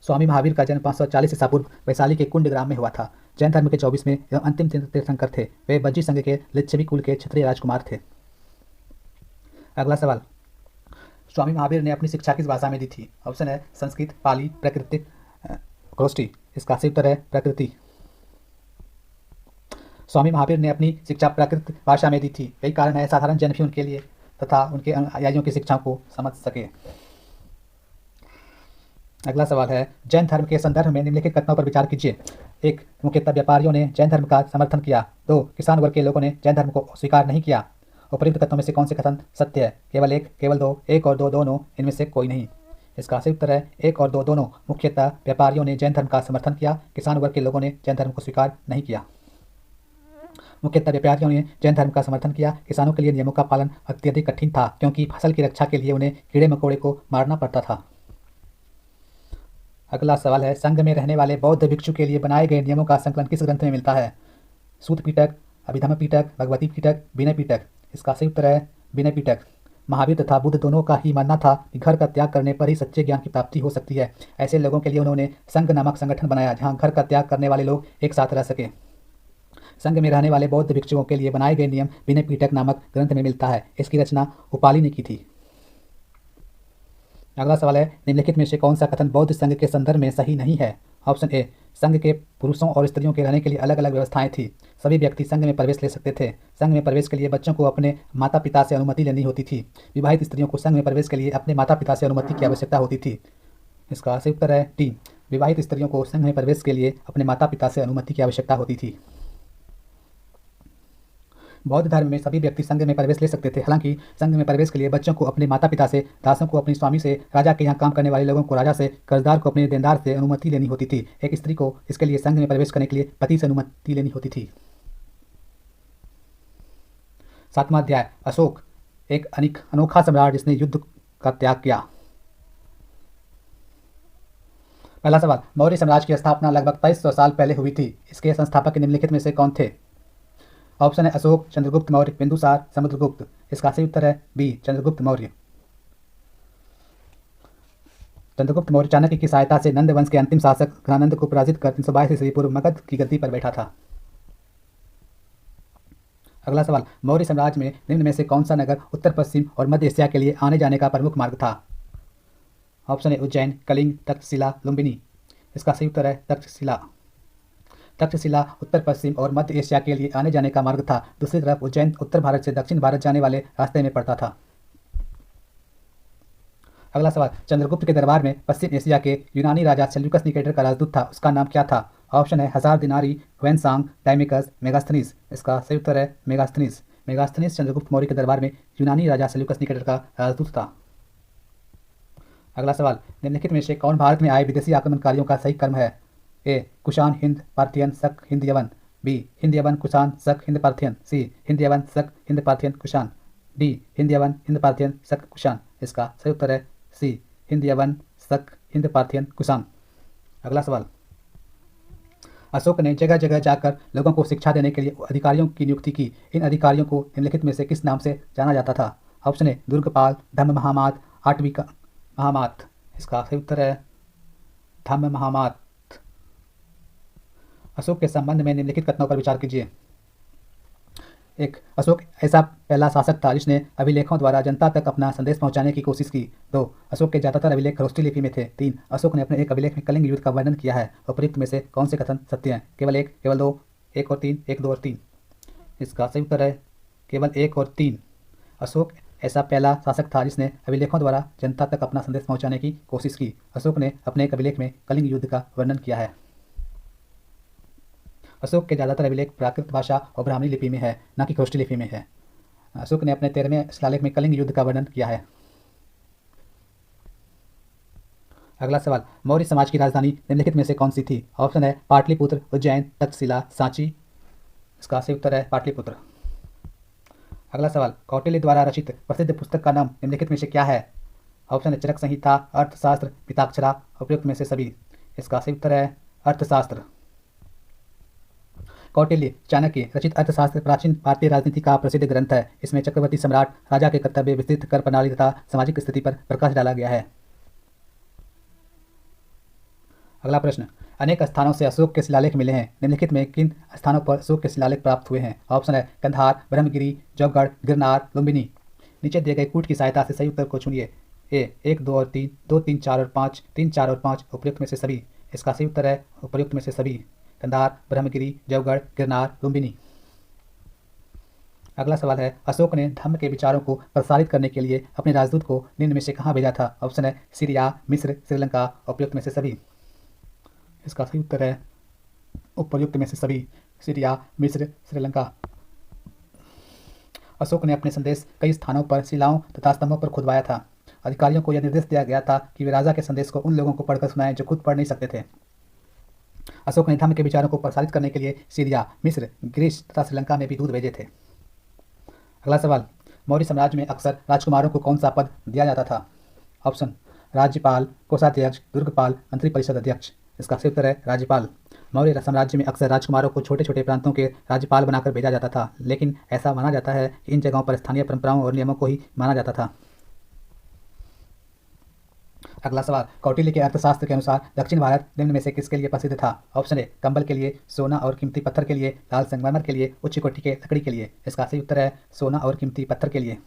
स्वामी महावीर का जन्म 540 ईसा पूर्व वैशाली के कुंड ग्राम में हुआ था। जैन धर्म के 24वें एवं अंतिम तीर्थंकर थे। वे बज्जी संघ के लिच्छवी कुल के क्षत्रिय राजकुमार थे। अगला सवाल, स्वामी महावीर ने अपनी शिक्षा किस भाषा में दी थी? ऑप्शन है संस्कृत, पाली, प्राकृतिक, खरोष्टी। इसका सही उत्तर है प्रकृति। स्वामी महावीर ने अपनी शिक्षा प्राकृत भाषा में दी थी। यही कारण है साधारण जन भी उनके लिए तथा उनके अनुयायियों की शिक्षाओं को समझ सके। अगला सवाल है, जैन धर्म के संदर्भ में निम्नलिखित कथनों पर विचार कीजिए। एक, मुख्यतः व्यापारियों ने जैन धर्म का समर्थन किया। दो, किसान वर्ग के लोगों ने जैन धर्म को स्वीकार नहीं किया। उपर्युक्त कथनों में से कौन से कथन सत्य है? केवल एक, केवल दो, एक और दो, दोनों, इनमें से कोई नहीं। इसका सही उत्तर है एक और दो, दोनों। मुख्यतः व्यापारियों ने जैन धर्म का समर्थन किया। किसान वर्ग के लोगों ने जैन धर्म को स्वीकार नहीं किया। मुख्यतः व्यापारियों ने जैन धर्म का समर्थन किया। किसानों के लिए नियमों का पालन अत्यधिक कठिन था, क्योंकि फसल की रक्षा के लिए उन्हें कीड़े मकोड़े को मारना पड़ता था। अगला सवाल है, संघ में रहने वाले बौद्ध भिक्षु के लिए बनाए गए नियमों का संकलन किस ग्रंथ में मिलता है? सूत पिटक, अभिधम्म पिटक, भगवती पिटक, विनय पिटक। इसका सही उत्तर है विनय पिटक। महावीर तथा बुद्ध दोनों का ही मानना था कि घर का त्याग करने पर ही सच्चे ज्ञान की प्राप्ति हो सकती है। ऐसे लोगों के लिए उन्होंने संघ नामक संगठन बनाया, जहां घर का त्याग करने वाले लोग एक साथ रह सके। संघ में रहने वाले बौद्ध भिक्षुओं के लिए बनाए गए नियम विनय पिटक नामक ग्रंथ में मिलता है। इसकी रचना उपाली ने की थी। अगला सवाल है, निम्नलिखित में से कौन सा कथन बौद्ध संघ के संदर्भ में सही नहीं है? ऑप्शन ए, संघ के पुरुषों और स्त्रियों के रहने के लिए अलग अलग व्यवस्थाएं थी। सभी व्यक्ति संघ में प्रवेश ले सकते थे। संघ में प्रवेश के लिए बच्चों को अपने माता पिता से अनुमति लेनी होती थी। विवाहित स्त्रियों को संघ में प्रवेश के लिए अपने माता पिता से अनुमति की आवश्यकता होती थी। इसका सही उत्तर है डी, विवाहित स्त्रियों को संघ में प्रवेश के लिए अपने माता पिता से अनुमति की आवश्यकता होती थी। बौद्ध धर्म में सभी व्यक्ति संघ में प्रवेश ले सकते थे। हालांकि संघ में प्रवेश के लिए बच्चों को अपने माता पिता से, दासों को अपने स्वामी से, राजा के यहाँ काम करने वाले लोगों को राजा से, कर्जदार को अपने देनदार से अनुमति लेनी होती थी। एक स्त्री को इसके लिए संघ में प्रवेश करने के लिए पति से अनुमति लेनी होती थी। 7वां अध्याय, अशोक एक अनोखा सम्राट जिसने युद्ध का त्याग किया। पहला सवाल, मौर्य साम्राज्य की स्थापना लगभग 2300 साल पहले हुई थी। इसके संस्थापक निम्नलिखित में से कौन थे? ऑप्शन है अशोक, चंद्रगुप्त मौर्य, बिंदुसार, समुद्रगुप्त। इसका सही उत्तर है बी, चंद्रगुप्त मौर्य। चंद्रगुप्त मौर्य चाणक्य की सहायता से नंद वंश के अंतिम शासक घनानंद को पराजित कर 322 ईस्वी पूर्व मगध की गद्दी पर बैठा था। अगला सवाल, मौर्य साम्राज्य में निम्न में से कौन सा नगर उत्तर पश्चिम और मध्य एशिया के लिए आने जाने का प्रमुख मार्ग था? ऑप्शन है उज्जैन, कलिंग, तक्षशिला, लुम्बिनी। इसका सही उत्तर है तक्षशिला। तक्षशिला उत्तर पश्चिम और मध्य एशिया के लिए आने जाने का मार्ग था। दूसरी तरफ उज्जैन उत्तर भारत से दक्षिण भारत जाने वाले रास्ते में पड़ता था। अगला सवाल, चंद्रगुप्त के दरबार में पश्चिम एशिया के यूनानी राजा सेल्यूकस निकेटर का राजदूत था। उसका नाम क्या था? ऑप्शन है हजार दिनारी, ह्वेनसांग, टाइमिकस, मेगास्थनीस। इसका सही उत्तर है मेगास्थनीस। मेगास्थनीस चंद्रगुप्त मौर्य के दरबार में यूनानी राजा सेल्यूकस निकेटर का राजदूत था। अगला सवाल, निम्नलिखित में से कौन भारत में आए विदेशी आक्रमणकारियों का सही क्रम है? ए, कुषाण, हिंद, पार्थियन, शक, हिंद, यवन। बी, हिंद, यवन, कुषाण, शक, हिंद, पार्थियन। सी, हिंद, यवन, शक, हिंद, पार्थियन, कुषाण। डी, हिंद, यवन, हिंद, पार्थियन, शक, कुषाण। इसका सही उत्तर है सी, हिंद, यवन, शक, हिंद, पार्थियन, कुषाण। अगला सवाल, अशोक ने जगह जगह जाकर लोगों को शिक्षा देने के लिए अधिकारियों की नियुक्ति की। इन अधिकारियों को निम्नलिखित में से किस नाम से जाना जाता था? ऑप्शन है दुर्गपाल, धम्म महामात, आठविका महामात। इसका सही उत्तर है धम्म महामात। अशोक के संबंध में निम्नलिखित कथनों पर विचार कीजिए। 1. अशोक ऐसा पहला शासक था जिसने अभिलेखों द्वारा जनता तक अपना संदेश पहुंचाने की कोशिश की। 2. अशोक के ज्यादातर अभिलेख खरोष्ठी लिपि में थे। 3. अशोक ने अपने एक अभिलेख में कलिंग युद्ध का वर्णन किया है। उपर्युक्त में से कौन से कथन सत्य हैं? केवल 1, केवल 2, 1 और 3, 1, 2 और 3। इसका सही उत्तर है केवल 1 और 3। अशोक ऐसा पहला शासक था जिसने अभिलेखों द्वारा जनता तक अपना संदेश पहुंचाने की कोशिश की। अशोक ने अपने एक अभिलेख में कलिंग युद्ध का वर्णन किया है। अशोक के ज्यादातर अभिलेख प्राकृत भाषा और ब्राह्मणी लिपि में है, न कि खरोष्ठी लिपि में है। अशोक ने अपने 13वें शिलालेख में कलिंग युद्ध का वर्णन किया है। अगला सवाल, मौर्य समाज की राजधानी निम्नलिखित में से कौन सी थी? ऑप्शन है पाटलिपुत्र, उज्जैन, तक्षशिला, सांची। इसका सही उत्तर है पाटलिपुत्र। अगला सवाल, कौटिल्य द्वारा रचित प्रसिद्ध पुस्तक का नाम निम्नलिखित में से क्या है? ऑप्शन है चरक संहिता, अर्थशास्त्र, पिताक्षरा। उपयुक्त में से सभी। इसका सही उत्तर है अर्थशास्त्र। कौटिल्य चाणक्य रचित अर्थशास्त्र प्राचीन भारतीय राजनीति का प्रसिद्ध ग्रंथ है। इसमें चक्रवर्ती सम्राट, राजा के कर्तव्य, विस्तृत कर प्रणाली तथा सामाजिक स्थिति पर प्रकाश डाला गया है। अगला प्रश्न, अनेक स्थानों से अशोक के शिलालेख मिले हैं। निम्नलिखित में किन स्थानों पर अशोक के शिलालेख प्राप्त हुए हैं? ऑप्शन है कंधार, ब्रह्मगिरी, जौगढ़, गिरनार, लुम्बिनी। नीचे दिए गए कूट की सहायता से सही उत्तर को चुनिए। ए 1, 2 और 3, 2, 3, 4 और 5, 3, 4 और 5। उपयुक्त में से सभी। इसका सही उत्तर है उपयुक्त में से सभी। कंधार, ब्रह्मगिरी, जौगढ़, गिरनार, लुम्बिनी। अगला सवाल है, अशोक ने धम्म के विचारों को प्रसारित करने के लिए अपने राजदूत को निम्न में से कहाँ भेजा था? ऑप्शन है सीरिया, मिस्र, श्रीलंका। उपयुक्त में से सभी। इसका सही उत्तर है उपयुक्त में से सभी। सीरिया, मिस्र, श्रीलंका। अशोक ने अपने संदेश कई स्थानों पर शिलाओं तथा स्तंभों पर खुदवाया था। अधिकारियों को यह निर्देश दिया गया था कि वे राजा के संदेश को उन लोगों को पढ़कर सुनाएं जो खुद पढ़ नहीं सकते थे। अशोक ने धम्म के विचारों को प्रसारित करने के लिए सीरिया, मिस्र, ग्रीस तथा श्रीलंका में भी दूत भेजे थे। अगला सवाल, मौर्य साम्राज्य में अक्सर राजकुमारों को कौन सा पद दिया जाता था? ऑप्शन राज्यपाल, कोषाध्यक्ष, दुर्गपाल, मंत्री परिषद अध्यक्ष। इसका सही उत्तर है राज्यपाल। मौर्य साम्राज्य में अक्सर राजकुमारों को छोटे छोटे प्रांतों के राज्यपाल बनाकर भेजा जाता था, लेकिन ऐसा माना जाता है कि इन जगहों पर स्थानीय परंपराओं और नियमों को ही माना जाता था। अगला सवाल, कौटिल्य के अर्थशास्त्र के अनुसार दक्षिण भारत निम्न में से किसके लिए प्रसिद्ध था? ऑप्शन ए कंबल के लिए, सोना और कीमती पत्थर के लिए, लाल संगमरमर के लिए, उच्च कोटि के लकड़ी के लिए। इसका सही उत्तर है सोना और कीमती पत्थर के लिए।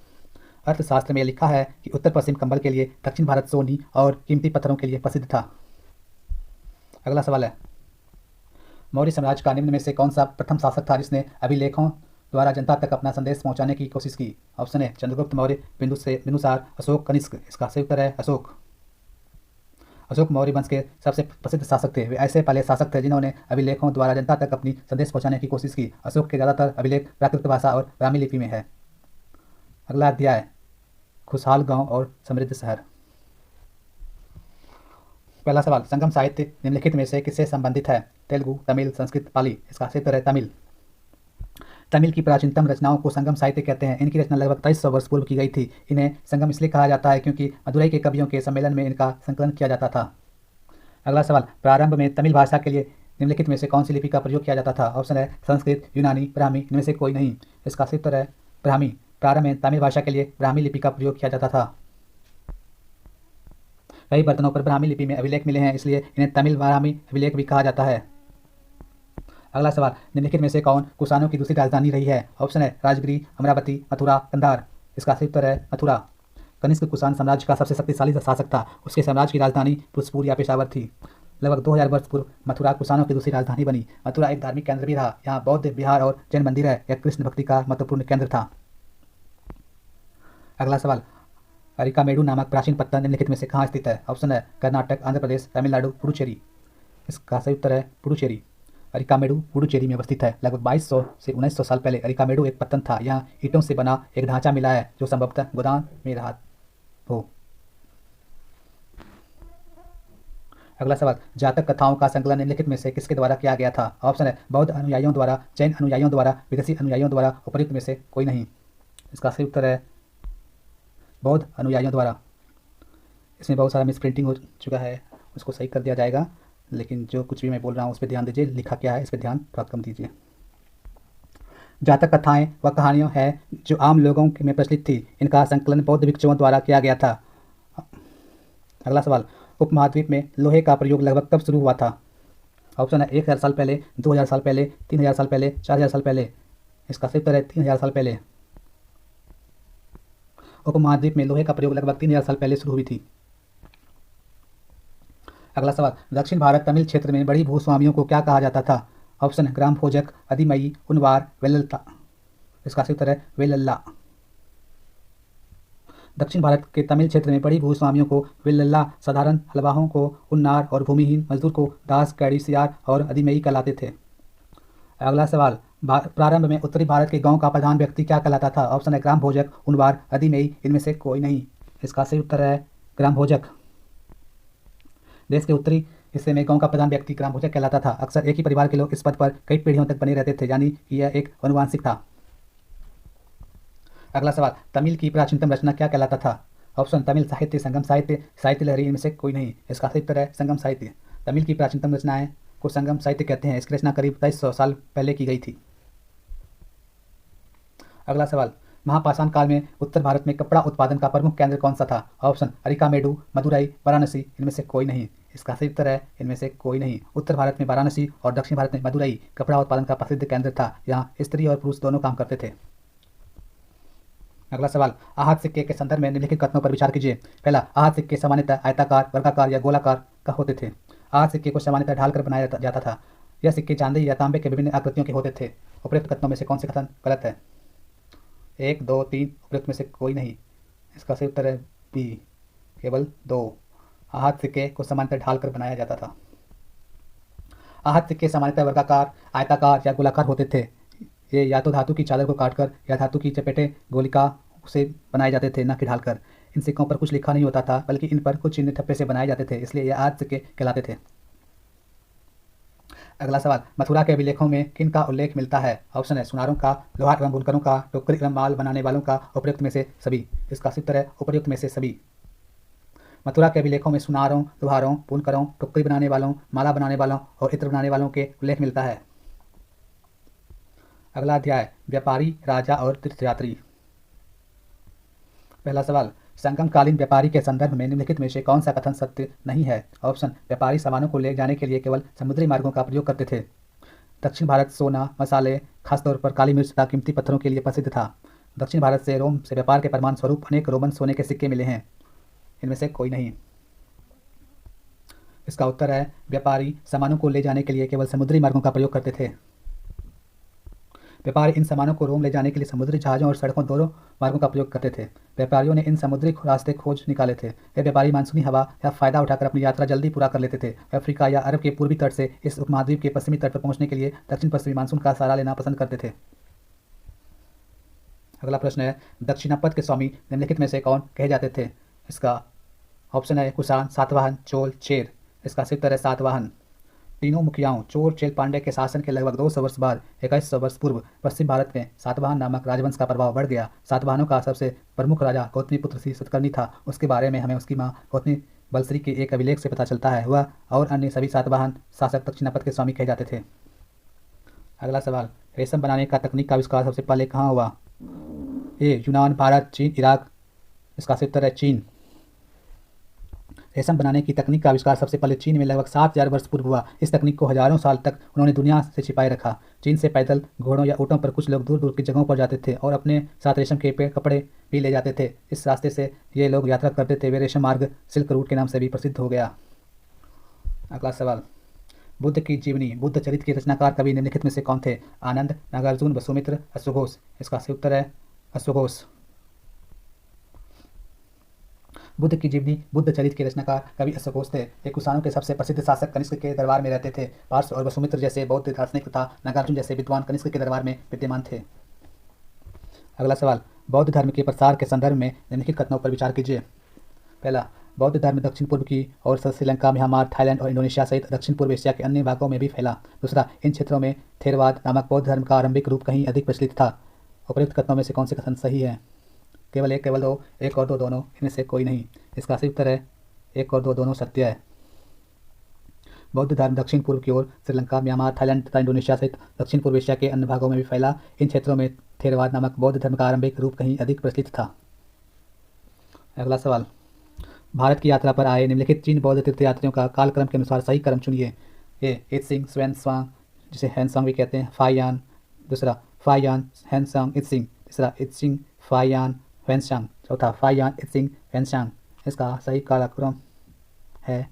अर्थशास्त्र में लिखा है कि उत्तर पश्चिम कंबल के लिए, दक्षिण भारत सोने और कीमती पत्थरों के लिए प्रसिद्ध था। अगला सवाल है, मौर्य साम्राज्य का निम्न में से कौन सा प्रथम शासक था जिसने अभिलेखों द्वारा जनता तक अपना संदेश पहुंचाने की कोशिश की? ऑप्शन है चंद्रगुप्त मौर्य, बिंदुसार, अशोक, कनिष्क। इसका सही उत्तर है अशोक। अशोक मौर्य वंश के सबसे प्रसिद्ध शासक थे। वे ऐसे पहले शासक थे जिन्होंने अभिलेखों द्वारा जनता तक अपनी संदेश पहुंचाने की कोशिश की। अशोक के ज़्यादातर अभिलेख प्राकृत भाषा और ब्राह्मी लिपि में है। अगला अध्याय, खुशहाल गांव और समृद्ध शहर। पहला सवाल, संगम साहित्य निम्नलिखित में से किससे संबंधित है? तेलुगु, तमिल, संस्कृत, पाली। इसका सही उत्तर है तमिल। तमिल की प्राचीनतम रचनाओं को संगम साहित्य कहते हैं। इनकी रचना लगभग 2300 वर्ष पूर्व की गई थी। इन्हें संगम इसलिए कहा जाता है क्योंकि मदुरई के कवियों के सम्मेलन में इनका संकलन किया जाता था। अगला सवाल, प्रारंभ में तमिल भाषा के लिए निम्नलिखित में से कौन सी लिपि का प्रयोग किया जाता था? ऑप्शन है संस्कृत, यूनानी, ब्राह्मी। इनमें से कोई नहीं। इसका सही उत्तर है ब्राह्मी। प्रारंभ में तमिल भाषा के लिए ब्राह्मी लिपि का प्रयोग किया जाता था। कई बर्तनों पर ब्राह्मी लिपि में अभिलेख मिले हैं, इसलिए इन्हें तमिल ब्राह्मी अभिलेख भी कहा जाता है। अगला सवाल, निम्नलिखित में से कौन कुषाणों की दूसरी राजधानी रही है? ऑप्शन है राजगिरी, अमरावती, मथुरा, कंधार। इसका सही उत्तर है मथुरा। कनिष्क कुषाण साम्राज्य का सबसे शक्तिशाली शासक था। उसके साम्राज्य की राजधानी पुष्पुर या पेशावर थी। लगभग 2000 वर्ष पूर्व मथुरा कुषाणों की दूसरी राजधानी बनी। मथुरा एक धार्मिक केंद्र भी रहा। यहाँ बौद्ध विहार और जैन मंदिर है। यह कृष्ण भक्ति का महत्वपूर्ण केंद्र था। अगला सवाल, अरिकामेडु नामक प्राचीन पत्थर निम्नलिखित में से कहाँ स्थित है? ऑप्शन है कर्नाटक, आंध्र प्रदेश, तमिलनाडु, पुडुचेरी। इसका सही उत्तर है पुडुचेरी। अरिकामेडु पुडुचेरी में अवस्थित है। लगभग 2200 से 1900 साल पहले अरिकामेडु एक पत्तन था। यहाँ ईंटों से बना एक ढांचा मिला है जो संभवतः गोदाम में रहा हो। अगला सवाल, जातक कथाओं का संकलन निम्नलिखित में से किसके द्वारा किया गया था? ऑप्शन है बौद्ध अनुयायियों द्वारा, जैन अनुयायियों द्वारा, विदेशी अनुयायियों द्वारा। उपयुक्त में से कोई नहीं। इसका सही उत्तर है बौद्ध अनुयायियों द्वारा। इसमें बहुत सारा मिसप्रिंटिंग हो चुका है, उसको सही कर दिया जाएगा। लेकिन जो कुछ भी मैं बोल रहा हूँ उस पर ध्यान दीजिए, लिखा क्या है इस पर ध्यान प्राप्त कम दीजिए। जातक कथाएं व कहानियाँ हैं जो आम लोगों में प्रचलित थी। इनका संकलन बौद्ध भिक्षुओं द्वारा किया गया था। अगला सवाल, उपमहाद्वीप में लोहे का प्रयोग लगभग कब शुरू हुआ था? ऑप्शन है 1000 साल पहले, 2000 साल पहले, 3000 साल पहले, 4000 साल पहले। इसका सही उत्तर है 3000 साल पहले। उपमहाद्वीप में लोहे का प्रयोग लगभग 3000 साल पहले शुरू हुई थी। अगला सवाल, दक्षिण भारत तमिल क्षेत्र में बड़ी भूस्वामियों को क्या कहा जाता था? ऑप्शन ग्राम भोजक, अधिमयी, उनवार, वेल्लल्ला। इसका सही उत्तर है वेल्लल्ला। दक्षिण भारत के तमिल क्षेत्र में बड़ी भूस्वामियों को वेल्लल्ला, साधारण हलवाहों को उन्नार और भूमिहीन मजदूर को दास, कैडी, सियार और अधिमयी कहलाते थे। अगला सवाल, प्रारंभ में उत्तरी भारत के गांव का प्रधान व्यक्ति क्या कहलाता था? ऑप्शन है ग्राम भोजक, उनवार, अधिमयी। इनमें से कोई नहीं। इसका सही उत्तर है ग्राम भोजक। देश के उत्तरी हिस्से में गांव का प्रधान व्यक्ति ग्राम भोजक कहलाता था। अक्सर एक ही परिवार के लोग इस पद पर कई पीढ़ियों तक बने रहते थे, यानी कि यह एक अनुवांशिक था। अगला सवाल, तमिल की प्राचीनतम रचना क्या कहलाता था? ऑप्शन तमिल साहित्य, संगम साहित्य, साहित्य लहरी। इनमें से कोई नहीं। इसका सही उत्तर है संगम साहित्य। तमिल की प्राचीनतम रचनाएं को संगम साहित्य कहते हैं। इसकी रचना करीब 2300 साल पहले की गई थी। अगला सवाल, महापाषाण काल में उत्तर भारत में कपड़ा उत्पादन का प्रमुख केंद्र कौन सा था? ऑप्शन अरिकामेडु, मदुरई, वाराणसी। इनमें से कोई नहीं। इसका सही उत्तर है इनमें से कोई नहीं। उत्तर भारत में वाराणसी और दक्षिण भारत में मदुरई कपड़ा उत्पादन का प्रसिद्ध केंद्र था। यहाँ स्त्री और पुरुष दोनों काम करते थे। अगला सवाल, आहत सिक्के के संदर्भ में निम्नलिखित कथनों पर विचार कीजिए। पहला, आहत सिक्के सामान्यतः आयताकार, वर्गाकार या गोलाकार का होते थे। आहत सिक्के को सामान्यतः ढालकर बनाया जाता था। यह सिक्के चांदी या तांबे के विभिन्न आकृतियों के होते थे। उपयुक्त कथनों में से कौन से कथन गलत है? 1, 2, 3। उपयुक्त में से कोई नहीं। इसका सही उत्तर है बी, केवल 2। आहत सिक्के को सामान्यतः ढालकर बनाया जाता था। आहत सिक्के सामान्यतः वर्गाकार, आयताकार या गोलाकार होते थे। ये या तो धातु की चादर को काटकर या धातु की चपेटे गोलिका से बनाए जाते थे, न कि ढालकर। इन सिक्कों पर कुछ लिखा नहीं होता था, बल्कि इन पर कुछ चिन्ह ठप्पे से बनाए जाते थे, इसलिए ये आहत सिक्के कहलाते थे। अगला सवाल, मथुरा के अभिलेखों में किन का उल्लेख मिलता है? ऑप्शन है सुनारों का, लोहार एवं बुनकरों का, टोकरी एवं माल बनाने वालों का। उपयुक्त में से सभी। इसका उत्तर है उपयुक्त में से सभी। मथुरा के अभिलेखों में सुनारों, लोहारों, बुनकरों, टोकरी बनाने वालों, माला बनाने वालों और इत्र बनाने वालों के उल्लेख मिलता है। अगला अध्याय, व्यापारी, राजा और तीर्थयात्री। पहला सवाल, संगमकालीन व्यापारी के संदर्भ में निम्नलिखित में से कौन सा कथन सत्य नहीं है? ऑप्शन, व्यापारी सामानों को ले जाने के लिए केवल समुद्री मार्गों का प्रयोग करते थे। दक्षिण भारत सोना, मसाले, खासतौर पर काली मिर्च तथा कीमती पत्थरों के लिए प्रसिद्ध था। दक्षिण भारत से रोम से व्यापार के प्रमाण स्वरूप अनेक रोमन सोने के सिक्के मिले हैं। इनमें से कोई नहीं। इसका उत्तर है व्यापारी सामानों को ले जाने के लिए केवल समुद्री मार्गों का प्रयोग करते थे। व्यापारी इन सामानों को रोम ले जाने के लिए समुद्री जहाज़ों और सड़कों दोनों मार्गों का प्रयोग करते थे। व्यापारियों ने इन समुद्री रास्ते खोज निकाले थे। ये व्यापारी मानसूनी हवा या फ़ायदा उठाकर अपनी यात्रा जल्दी पूरा कर लेते थे। अफ्रीका या अरब के पूर्वी तट से इस उपमहाद्वीप के पश्चिमी तट पर पहुंचने के लिए दक्षिण पश्चिमी मानसून का सहारा लेना पसंद करते थे। अगला प्रश्न है, दक्षिणापथ के स्वामी निम्नलिखित में से कौन कहे जाते थे? इसका ऑप्शन है कुषाण, सातवाहन, चोल, चेर। इसका सही उत्तर है सातवाहन। तीनों मुखियाओं चोल, चेल, पांड्य के शासन के लगभग 200 वर्ष बाद 2100 वर्ष पूर्व पश्चिम भारत में सातवाहन नामक राजवंश का प्रभाव बढ़ गया। सातवाहनों का सबसे प्रमुख राजा गौतमीपुत्र श्री सतकर्णी था। उसके बारे में हमें उसकी मां गौतमी बलश्री के एक अभिलेख से पता चलता है। वह और अन्य सभी सातवाहन शासक दक्षिणापथ के स्वामी कहे जाते थे। अगला सवाल, रेशम बनाने का तकनीक का आविष्कार सबसे पहले कहाँ हुआ? ए यूनान, भारत, चीन, इराक। इसका सही उत्तर है चीन। रेशम बनाने की तकनीक का आविष्कार सबसे पहले चीन में लगभग 7000 वर्ष पूर्व हुआ। इस तकनीक को हजारों साल तक उन्होंने दुनिया से छिपाए रखा। चीन से पैदल, घोड़ों या ऊँटों पर कुछ लोग दूर दूर की जगहों पर जाते थे और अपने साथ रेशम के कपड़े भी ले जाते थे। इस रास्ते से ये लोग यात्रा करते थे। वे रेशम मार्ग सिल्क रूट के नाम से भी प्रसिद्ध हो गया। अगला सवाल, बुद्ध की जीवनी, बुद्ध चरित्र के रचनाकार कवि निम्नलिखित में से कौन थे? आनंद, नागार्जुन, वसुमित्र, अश्वघोष। इसका सही उत्तर है अश्वघोष। बुद्ध की जीवनी, बुद्ध चरित्र के रचनाकार कवि अश्वघोष थे। ये कुषाणों के सबसे प्रसिद्ध शासक कनिष्क के दरबार में रहते थे। पार्श और वसुमित्र जैसे बौद्ध दार्शनिक तथा नागार्जुन जैसे विद्वान कनिष्क के दरबार में विद्यमान थे। अगला सवाल, बौद्ध धर्म के प्रसार के संदर्भ में निम्नलिखित कथनों पर विचार कीजिए। पहला, बौद्ध धर्म दक्षिण पूर्व की और श्रीलंका, म्यांमार, थाईलैंड और इंडोनेशिया सहित दक्षिण पूर्व एशिया के अन्य भागों में भी फैला। दूसरा, इन क्षेत्रों में थेरवाद नामक बौद्ध धर्म का आरंभिक रूप कहीं अधिक प्रचलित था। उपयुक्त कथनों में से कौन से कथन सही है? केवल एक, केवल दो, एक और दो, दोनों। इनमें से कोई नहीं। इसका सही उत्तर है एक और दो, दोनों सत्य है। बौद्ध धर्म दक्षिण पूर्व की ओर श्रीलंका, म्यांमार, थाईलैंड तथा इंडोनेशिया सहित दक्षिण पूर्व एशिया के अन्य भागों में भी फैला। इन क्षेत्रों में थेरवाद नामक बौद्ध धर्म का आरंभिक रूप कहीं अधिक प्रचलित था। अगला सवाल, भारत की यात्रा पर आए निम्नलिखित चीन बौद्ध तीर्थयात्रियों का कालक्रम के अनुसार सही क्रम चुनिए। ए इत्सिंग स्वांग, जिसे हैंसॉन्ग भी कहते हैं, फायान। दूसरा, फायान हैंसॉन्ग इत्सिंग। तीसरा, इत्सिंग फायान वैनसांग। चौथा, फायान इत्सिंग वैनसांग। इसका सही कालक्रम है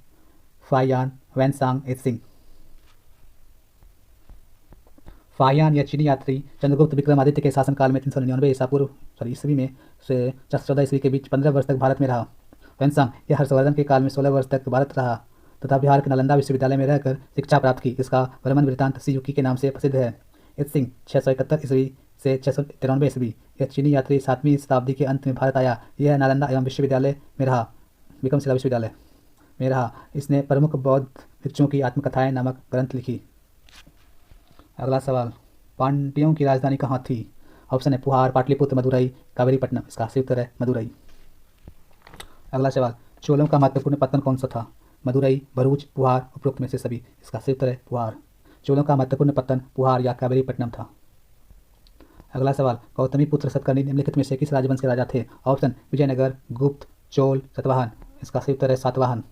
फायान वैनसांग इत्सिंग। फायान या चीनी यात्री चंद्रगुप्त विक्रमादित्य के शासनकाल में 399 ईस्वी में से 414 ईस्वी के बीच 15 वर्ष तक भारत में रहा। वैनसांग यह हर्षवर्धन के काल में 16 वर्ष तक भारत रहा तथा बिहार के नालंदा विश्वविद्यालय में रहकर शिक्षा प्राप्त की। इसका भ्रमण वृत्तांत सियुकी के नाम से प्रसिद्ध है। इत्सिंग 671 ईस्वी से 693 ईस्वी। यह चीनी यात्री 7वीं शताब्दी के अंत में भारत आया। यह नालंदा एवं विश्वविद्यालय में रहा, विक्रमशिला विश्वविद्यालय में रहा। इसने प्रमुख बौद्ध भिक्षुओं की आत्मकथाएं नामक ग्रंथ लिखी। अगला सवाल, पांड्यों की राजधानी कहाँ थी? ऑप्शन है पुहार, पाटलिपुत्र, मदुरई, कावेरीपट्टनम। इसका सही उत्तर है मदुरई। अगला सवाल, चोलों का महत्वपूर्ण पत्तन कौन सा था? मदुरई, भरूच, पुहार, उपरोक्त में से सभी। इसका सही उत्तर है पुहार। चोलों का महत्वपूर्ण पत्तन पुहार या कावेरीपट्टनम था। अगला सवाल, गौतमीपुत्र सतकर्णी निम्नलिखित में से किस राजवंश के राजा थे? ऑप्शन, विजयनगर, गुप्त, चोल, सातवाहन। इसका सही उत्तर है सातवाहन।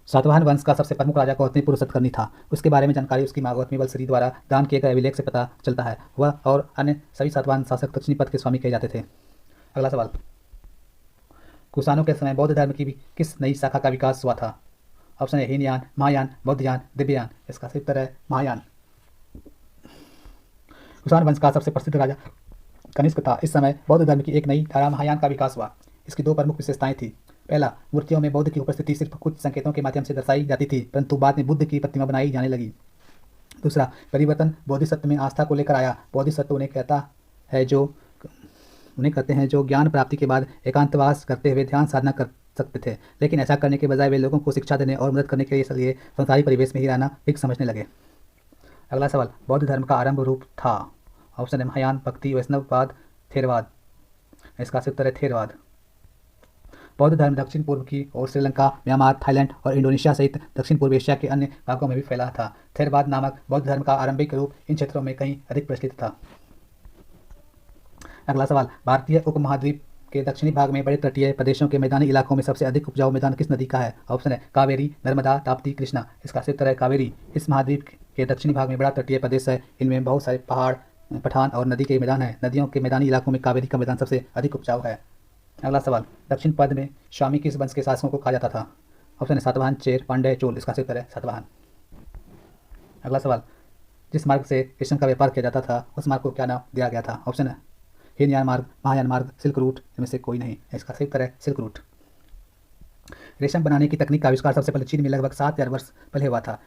सातवाहन वंश का सबसे प्रमुख राजा गौतमीपुत्र सतकर्णी था। उसके बारे में जानकारी उसकी मां गौतमी बलश्री द्वारा दान किए गए अभिलेख से पता चलता है। वह और अन्य सभी सातवाहन शासक दक्षिणी पथ के स्वामी कहे जाते थे। अगला सवाल, कुषाणों के समय बौद्ध धर्म की किस नई शाखा का विकास हुआ था? ऑप्शन है हीनयान, महायान, बौद्धयान, दिव्ययान। इसका सही उत्तर है महायान। कुषाण वंश का सबसे प्रसिद्ध राजा कनिष्क था। इस समय बौद्ध धर्म की एक नई धारा महायान का विकास हुआ। इसकी दो प्रमुख विशेषताएं थी। पहला, मूर्तियों में बौद्ध की उपस्थिति सिर्फ कुछ संकेतों के माध्यम से दर्शाई जाती थी, परंतु बाद में बुद्ध की प्रतिमा बनाई जाने लगी। दूसरा, परिवर्तन बोधिसत्व में आस्था को लेकर आया। बोधिसत्व उन्हें कहते हैं जो ज्ञान प्राप्ति के बाद एकांतवास करते हुए ध्यान साधना कर सकते थे, लेकिन ऐसा करने के बजाय वे लोगों को शिक्षा देने और मदद करने के लिए संसारी परिवेश में ही रहना ठीक समझने लगे। अगला सवाल, बौद्ध धर्म का आरंभ रूप था? ऑप्शन है महायान, भक्ति, वैष्णववाद, थेरवाद। इसका सही उत्तर है थेरवाद। बौद्ध धर्म दक्षिण पूर्व की ओर श्रीलंका, म्यांमार, थाईलैंड और इंडोनेशिया सहित दक्षिण पूर्व एशिया के अन्य भागों में भी फैला था। थेरवाद नामक बौद्ध धर्म का आरंभिक रूप इन क्षेत्रों में कहीं अधिक प्रचलित था। अगला सवाल, भारतीय उपमहाद्वीप के दक्षिणी भाग में बड़े तटीय प्रदेशों के मैदानी इलाकों में सबसे अधिक उपजाऊ मैदान किस नदी का है? ऑप्शन है कावेरी, नर्मदा, ताप्ती, कृष्णा। इसका सही उत्तर है कावेरी। इस महाद्वीप के दक्षिणी भाग में बड़ा तटीय प्रदेश है। इनमें बहुत सारे पहाड़, पठान और नदी के मैदान हैं। नदियों के मैदानी इलाकों में कावेरी का मैदान सबसे अधिक उपजाऊ है। अगला सवाल, दक्षिण पद में स्वामी किस वंश के शासकों को कहा जाता था? ऑप्शन है सातवाहन, चेर, पांड्य, चोल। इसका सही उत्तर है सातवाहन। अगला सवाल, जिस मार्ग से रेशम का व्यापार किया जाता था उस मार्ग को क्या नाम दिया गया था? ऑप्शन है हीनयान मार्ग, महायान मार्ग, सिल्क रूट। इनमें से कोई नहीं। इसका सही उत्तर है सिल्क रूट। रेशम बनाने की तकनीक का आविष्कार सबसे पहले चीन में लगभग 7000 वर्ष पहले हुआ था।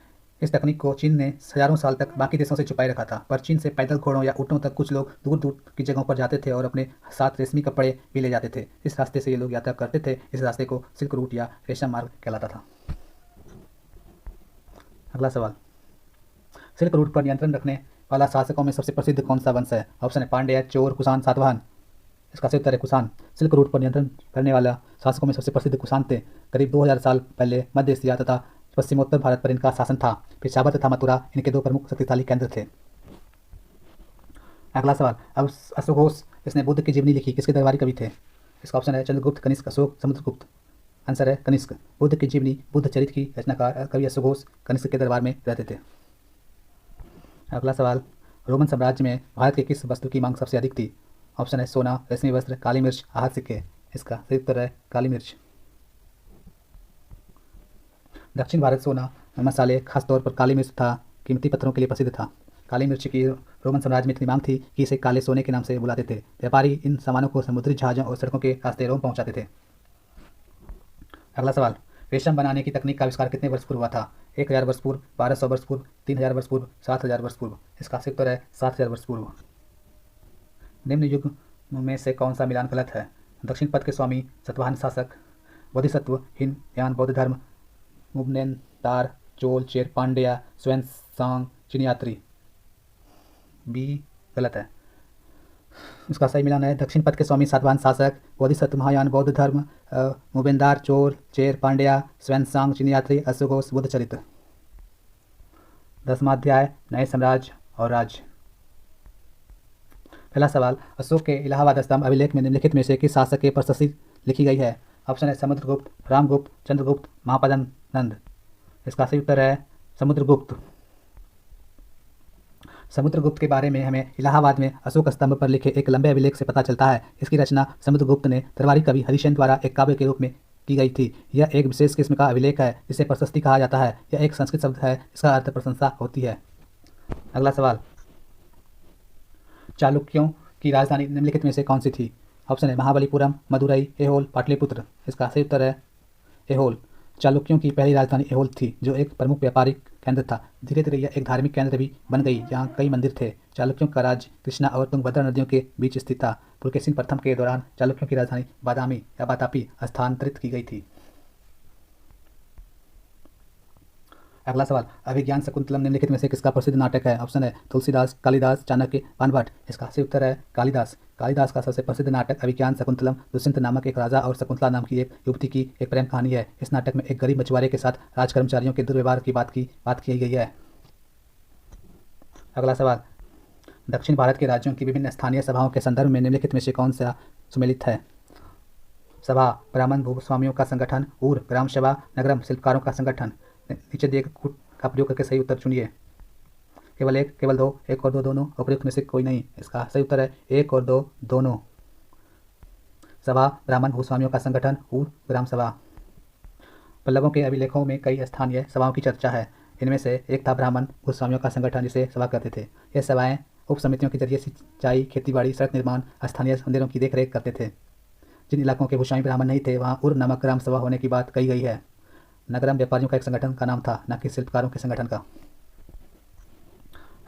इस तकनीक को चीन ने हजारों साल तक बाकी देशों से छुपाए रखा था, पर चीन से पैदल घोड़ों या ऊँटों तक कुछ लोग दूर दूर की जगहों पर जाते थे और अपने साथ रेशमी कपड़े भी ले जाते थे। इस रास्ते से ये लोग यात्रा करते थे। इस रास्ते को सिल्क रूट या रेशम मार्ग कहलाता था। अगला सवाल, सिल्क रूट पर नियंत्रण रखने वाला शासकों में सबसे प्रसिद्ध कौन सा वंश है? ऑप्शन है पांड्य, चोर, कुषाण, सातवाहन। इसका सही उत्तर है कुषाण। सिल्क रूट पर नियंत्रण करने वाला शासकों में सबसे प्रसिद्ध कुषाण थे। करीब 2000 साल पहले मध्य एशिया तथा पश्चिमोत्तर भारत पर इनका शासन था। पेशावर तथा मथुरा इनके दो प्रमुख शक्तिशाली केंद्र थे। अगला सवाल, अब अशोक घोष इसने बुद्ध की जीवनी लिखी किसके दरबारी कवि थे? इसका ऑप्शन है चंद्रगुप्त, कनिष्क, अशोक, समुद्रगुप्त। आंसर है कनिष्क। बुद्ध की जीवनी, बुद्ध चरित्र की रचनाकार कवि अशोक घोष कनिष्क के दरबार में रहते थे। अगला सवाल, रोमन साम्राज्य में भारत के किस वस्तु की मांग सबसे अधिक थी? ऑप्शन है सोना, रेशमी वस्त्र, काली मिर्च, आहत सिक्के। इसका सही उत्तर है काली मिर्च। दक्षिण भारत सोना, मसाले, खासतौर पर काली मिर्च तथा कीमती पत्थरों के लिए प्रसिद्ध था। काली मिर्च की रोमन साम्राज्य में इतनी मांग थी कि इसे काले सोने के नाम से बुलाते थे। व्यापारी इन सामानों को समुद्री जहाजों और सड़कों के रास्ते रोम पहुंचाते थे। अगला सवाल, रेशम बनाने की तकनीक का आविष्कार कितने वर्ष पूर्व हुआ था? 1000 वर्ष पूर्व, 1200 वर्ष पूर्व, 3000 वर्ष पूर्व, 7000 वर्ष पूर्व। इसका सही उत्तर है 7000 वर्ष पूर्व। निम्न युग में से कौन सा मिलान गलत है? दक्षिण पथ के स्वामी, सतवाहन शासक, बोधिसत्व, हीनयान बौद्ध धर्म, मुगलेनदार, चोल, चेर, पांड्या, स्वांग, चीनी यात्री। बी गलत है। इसका सही मिलान है दक्षिण पथ के स्वामी, सातवाहन शासक, बोधिसत्व, महायान बौद्ध धर्म, मुबेंदार, चोल, चेर, पांड्या, स्वांग, चीनी यात्री, अशोक घोष, बुद्ध चरित्र। 10वां अध्याय, नए साम्राज्य और राज्य। पहला सवाल, अशोक के इलाहाबाद स्तंभ अभिलेख में निम्नलिखित में से किस शासक की प्रशस्ति लिखी गई है? ऑप्शन है समुद्रगुप्त, रामगुप्त, चंद्रगुप्त, महापदन नंद। इसका सही उत्तर है समुद्रगुप्त। समुद्रगुप्त के बारे में हमें इलाहाबाद में अशोक स्तंभ पर लिखे एक लंबे अभिलेख से पता चलता है। इसकी रचना समुद्रगुप्त ने दरबारी कवि हरिसेन द्वारा एक काव्य के रूप में की गई थी। यह एक विशेष किस्म का अभिलेख है जिसे प्रशस्ति कहा जाता है। यह एक संस्कृत शब्द है, इसका अर्थ प्रशंसा होती है। अगला सवाल, चालुक्यों की राजधानी निम्नलिखित में से कौन सी थी? ऑप्शन है महाबलीपुरम, मदुरई, ऐहोल, पाटलिपुत्र। इसका सही उत्तर है ऐहोल। चालुक्यों की पहली राजधानी ऐहोल थी, जो एक प्रमुख व्यापारिक केंद्र था। धीरे धीरे यह एक धार्मिक केंद्र भी बन गई, जहाँ कई मंदिर थे। चालुक्यों का राज्य कृष्णा और तुंगभद्रा नदियों के बीच स्थित था। पुलकेशिन प्रथम के दौरान चालुक्यों की राजधानी बादामी या बातापी स्थानांतरित की गई थी। अगला सवाल, अभिज्ञान शकुंतलम निम्नलिखित में से किसका प्रसिद्ध नाटक है? ऑप्शन है तुलसीदास, कालिदास, चाणक्य, बाणभट्ट। इसका सही उत्तर है कालिदास। कालिदास का सबसे प्रसिद्ध नाटक अभिज्ञान शकुंतलम दुष्यंत नामक एक राजा और शकुंतला नाम की एक युवती की एक प्रेम कहानी है। इस नाटक में एक गरीब मछुआरे के साथ राज कर्मचारियों के दुर्व्यवहार की बात की गई है। अगला सवाल, दक्षिण भारत के राज्यों की विभिन्न स्थानीय सभाओं के संदर्भ में निम्नलिखित में से कौन सा सुमेलित है? सभा, ब्राह्मण भूस्वामियों का संगठन, ऊर, ग्राम सभा, नगरम, शिल्पकारों का संगठन। नीचे दिए कूट का प्रयोग करके सही उत्तर चुनिए। केवल एक, केवल दो, एक और दो, दोनों, उपयुक्त में से कोई नहीं। इसका सही उत्तर है एक और दो, दोनों। सभा, ब्राह्मण भूस्वामियों का संगठन, ऊर, ग्राम सभा। पल्लवों के अभिलेखों में कई स्थानीय सभाओं की चर्चा है। इनमें से एक था ब्राह्मण भूस्वामियों का संगठन, जिसे सभा कहते थे। ये सभाएं उप समितियों के जरिए सिंचाई, खेतीबाड़ी, सड़क निर्माण, स्थानीय मंदिरों की देखरेख करते थे। जिन इलाकों के भूस्वामी ब्राह्मण नहीं थे, वहाँ उर नामक ग्राम सभा होने की बात कही गई है। नगरम व्यापारियों का एक संगठन का नाम था, न कि शिल्पकारों के संगठन का।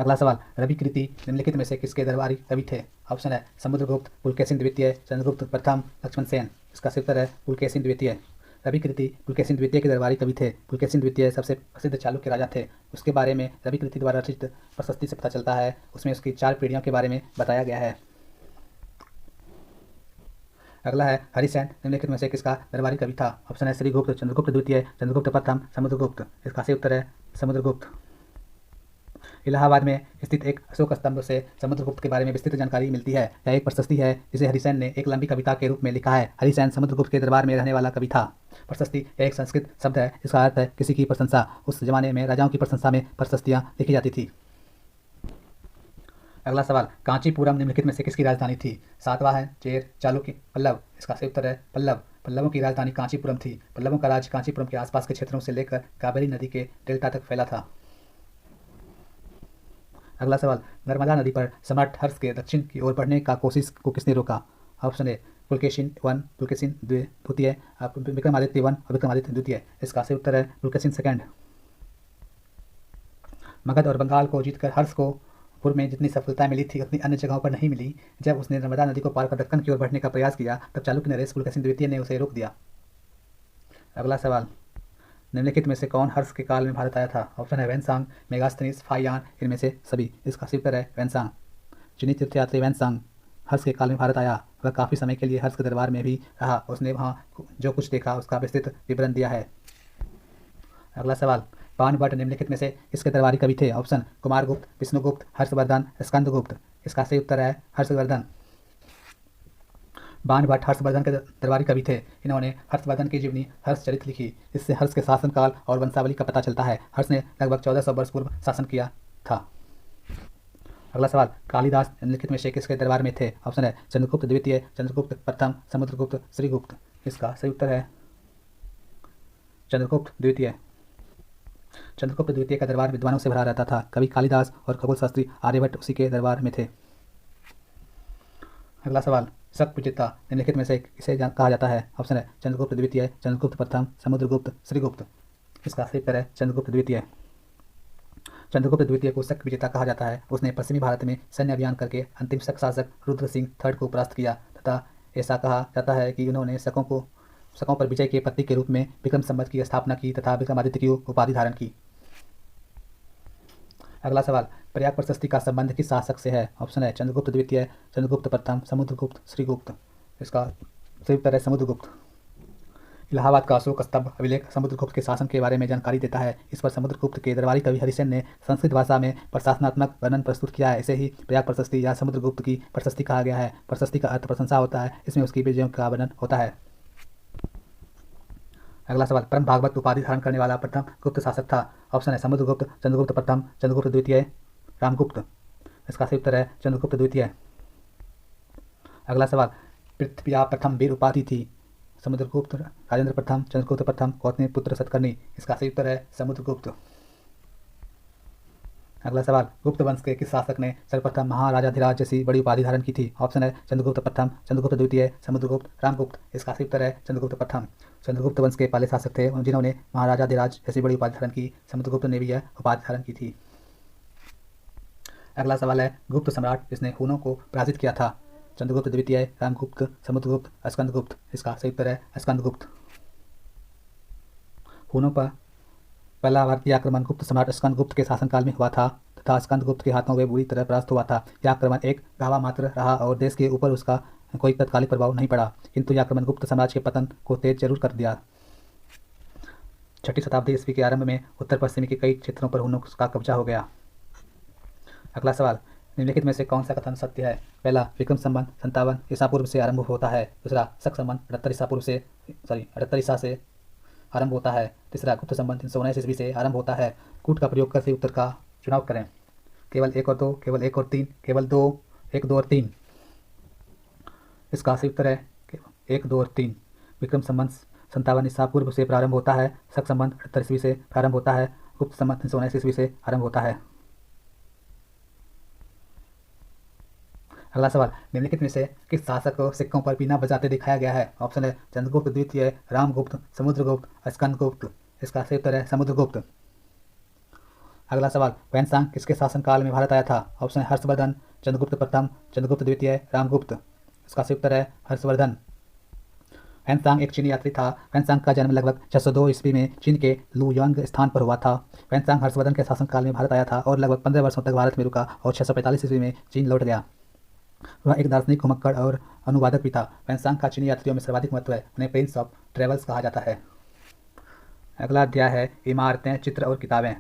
अगला सवाल, रवि कृति निम्नलिखित में से किसके दरबारी कवि थे? ऑप्शन है समुद्रगुप्त, पुलकेशिन द्वितीय, चंद्रगुप्त प्रथम, लक्ष्मण सेन। इसका सही उत्तर है पुलकेशिन द्वितीय। रवि कृति पुलकेशिन द्वितीय के दरबारी कवि थे। पुलकेशिन द्वितीय सबसे प्रसिद्ध चालुक्य राजा थे। उसके बारे में रवि कृति द्वारा रचित प्रशस्ति से पता चलता है। उसमें उसकी 4 पीढ़ियों के बारे में बताया गया है। अगला है हरिसेन निम्नलिखित में से किसका दरबारी कवि था? ऑप्शन है श्रीगुप्त, चंद्रगुप्त द्वितीय, चंद्रगुप्त प्रथम, समुद्रगुप्त। इसका सही उत्तर है समुद्रगुप्त। इलाहाबाद में स्थित एक अशोक स्तंभ से समुद्रगुप्त के बारे में विस्तृत जानकारी मिलती है। यह एक प्रशस्ति है जिसे हरिसेन ने एक लंबी कविता के रूप में लिखा है। हरिसेन समुद्रगुप्त के दरबार में रहने वाला कवि था। प्रशस्ति एक संस्कृत शब्द है जिसका अर्थ है किसी की प्रशंसा। उस जमाने में राजाओं की प्रशंसा में प्रशस्तियाँ लिखी जाती थी। अगला सवाल, कांचीपुरम निम्नलिखित में से किसकी राजधानी थी? सातवां है चेर, चालुक्य, पल्लव। इसका सही उत्तर है पल्लव। पल्लवों की राजधानी कांचीपुरम थी। पल्लवों का राज्य कांचीपुरम के आसपास के क्षेत्रों से लेकर कावेरी नदी के डेल्टा तक फैला था। अगला सवाल, नर्मदा नदी पर सम्राट हर्ष के दक्षिण की ओर बढ़ने का कोशिश को किसने रोका? Option A Pulakeshin one, Pulakeshin द्वितीय, विक्रमादित्य वन और विक्रमादित्य द्वितीय। इसका सही उत्तर है पुलकेशिन सेकंड। मगध और बंगाल को जीतकर हर्ष को पूर्व में जितनी सफलता मिली थी उतनी अन्य जगहों पर नहीं मिली। जब उसने नर्मदा नदी को पार कर दक्कन की ओर बढ़ने का प्रयास किया तब चालुक्य नरेश पुलकेशिन द्वितीय ने उसे रोक दिया। अगला सवाल, निम्नलिखित में से कौन हर्ष के काल में भारत आया था? ऑप्शन है वैनसांग, मेगास्थनीज, फाहियान, इनमें से सभी। इसका सही उत्तर है वैनसांग। चीनी तीर्थयात्री वैनसांग हर्ष के काल में भारत आया। वह काफ़ी समय के लिए हर्ष के दरबार में भी रहा। उसने वहाँ जो कुछ देखा उसका विस्तृत विवरण दिया है। अगला सवाल, बाणभट्ट निम्नलिखित में से किसके दरबारी कवि थे? ऑप्शन कुमारगुप्त, विष्णुगुप्त, हर्षवर्धन, स्कंदगुप्त। इसका सही उत्तर है हर्षवर्धन। बाणभट्ट हर्षवर्धन के दरबारी कवि थे। इन्होंने हर्षवर्धन की जीवनी हर्षचरित लिखी। इससे हर्ष के शासनकाल और वंशावली का पता चलता है। हर्ष ने लगभग 1400 वर्ष पूर्व शासन किया था। अगला सवाल, कालिदास निम्नलिखित में से किसके दरबार में थे? ऑप्शन है चंद्रगुप्त द्वितीय, चंद्रगुप्त प्रथम, समुद्रगुप्त, श्रीगुप्त। इसका सही उत्तर है चंद्रगुप्त द्वितीय। चंद्रगुप्त द्वितीय का दरबार विद्वानों से भरा रहता था। कवि कालिदास और खगोल शास्त्री आर्यभट्ट उसी के दरबार में थे। अगला सवाल, शक विजेता निम्नलिखित में से किसे कहा जाता है? ऑप्शन है चंद्रगुप्त द्वितीय, चंद्रगुप्त प्रथम, समुद्रगुप्त, श्रीगुप्त। इसका सही उत्तर है चंद्रगुप्त द्वितीय। चंद्रगुप्त द्वितीय को शक विजेता कहा जाता है। उसने पश्चिमी भारत में सैन्य अभियान करके अंतिम शक शासक रुद्र सिंह थर्ड को परास्त किया तथा ऐसा कहा जाता है कि उन्होंने शकों पर विजय के प्रतीक के रूप में विक्रम संवत की स्थापना की तथा विक्रमादित्य की उपाधि धारण की। अगला सवाल, प्रयाग प्रशस्ति का संबंध किस शासक से है? ऑप्शन है चंद्रगुप्त द्वितीय, चंद्रगुप्त प्रथम, समुद्रगुप्त, श्रीगुप्त। इसका सही उत्तर है समुद्रगुप्त। इलाहाबाद का अशोक स्तंभ अभिलेख समुद्रगुप्त के शासन के बारे में जानकारी देता है। इस पर समुद्रगुप्त के दरबारी कवि हरिसेन ने संस्कृत भाषा में प्रशासनात्मक वर्णन प्रस्तुत किया है। इसे ही प्रयाग प्रशस्ति या समुद्रगुप्त की प्रशस्ति कहा गया है। प्रशस्ति का अर्थ प्रशंसा होता है। इसमें उसकी विजयों का वर्णन होता है। अगला सवाल, परम भागवत उपाधि धारण करने वाला प्रथम गुप्त शासक था। ऑप्शन है समुद्रगुप्त, चंद्रगुप्त प्रथम, चंद्रगुप्त द्वितीय, रामगुप्त। इसका सही उत्तर है चंद्रगुप्त द्वितीय। अगला सवाल, पृथ्वी प्रथम वीर उपाधि थी? समुद्रगुप्त, राजेंद्र प्रथम, चंद्रगुप्त प्रथम, गौतमी पुत्र सतकर्णी। इसका सही उत्तर है समुद्रगुप्त। अगला सवाल, गुप्त वंश के किस शासक ने सर्वप्रथम महाराजाधिराज जैसी बड़ी उपाधि धारण की थी? ऑप्शन है चंद्रगुप्त प्रथम, चंद्रगुप्त द्वितीय, समुद्रगुप्त, रामगुप्त। इसका सही उत्तर है चंद्रगुप्त प्रथम। चंद्रगुप्त वंश के पहले शासक थे जिन्होंने महाराजाधिराज जैसी बड़ी उपाधि धारण की। समुद्रगुप्त ने भी यह उपाधि धारण की थी। अगला सवाल है, गुप्त सम्राट जिसने हूनों को पराजित किया था? चंद्रगुप्त द्वितीय, रामगुप्त, समुद्रगुप्त, स्कंदगुप्त। इसका सही उत्तर है स्कंदगुप्त। हूनों पर पहला भारतीय आक्रमण गुप्त सम्राट स्कंदगुप्त के शासनकाल में हुआ था तथा स्कंदगुप्त के हाथों वे बुरी तरह परास्त हुआ था। यह आक्रमण एक गावा मात्र रहा और देश के ऊपर उसका कोई तत्कालिक प्रभाव नहीं पड़ा, किंतु यह आक्रमण गुप्त साम्राज्य के पतन को तेज जरूर कर दिया। 6वीं शताब्दी ईस्वी के आरंभ में उत्तर पश्चिमी के कई क्षेत्रों पर हूनों का कब्जा हो गया। अगला सवाल, निम्नलिखित में से कौन सा कथन सत्य है? पहला, विक्रम संवत 57 ईसा पूर्व से आरंभ होता है। दूसरा, शक संवत 78 ईसा से आरंभ होता है। तीसरा, गुप्त संवत 319 ईस्वी से आरंभ होता है। कूट का प्रयोग कर सही उत्तर का चुनाव करें। केवल 1 और 2, केवल 1 और 3, केवल 2, 1, 2 और 3। इसका सही उत्तर है 1, 2 और 3। विक्रम संवत 57 ईसा पूर्व से प्रारंभ होता है। शक संवत 78 ईस्वी से प्रारंभ होता है। गुप्त संवत 319 ईस्वी से आरंभ होता है। अगला सवाल, निम्नलिखित में से किस शासक को सिक्कों पर बीना बजाते दिखाया गया है? ऑप्शन है चंद्रगुप्त द्वितीय, रामगुप्त, समुद्रगुप्त, स्कंदगुप्त। इसका सही उत्तर है समुद्रगुप्त। अगला सवाल, वैनसांग किसके शासनकाल में भारत आया था? ऑप्शन है हर्षवर्धन, चंद्रगुप्त प्रथम, चंद्रगुप्त द्वितीय, रामगुप्त। इसका सही उत्तर है हर्षवर्धन। वैनसांग एक चीनी यात्री था। वैनसांग का जन्म लगभग 602 ईस्वी में चीन के लुयांग स्थान पर हुआ था। वैनसांग हर्षवर्धन के शासनकाल में भारत आया था और लगभग 15 वर्षों तक भारत में रुका और 645 ईस्वी में चीन लौट गया। वह एक दार्शनिक, घुमक्कड़ और अनुवादक भी था। वैनसांग का चीनी यात्रियों में सर्वाधिक महत्व है। उन्हें प्रिंस ऑफ ट्रेवल्स कहा जाता है। अगला अध्याय है इमारतें, चित्र और किताबें।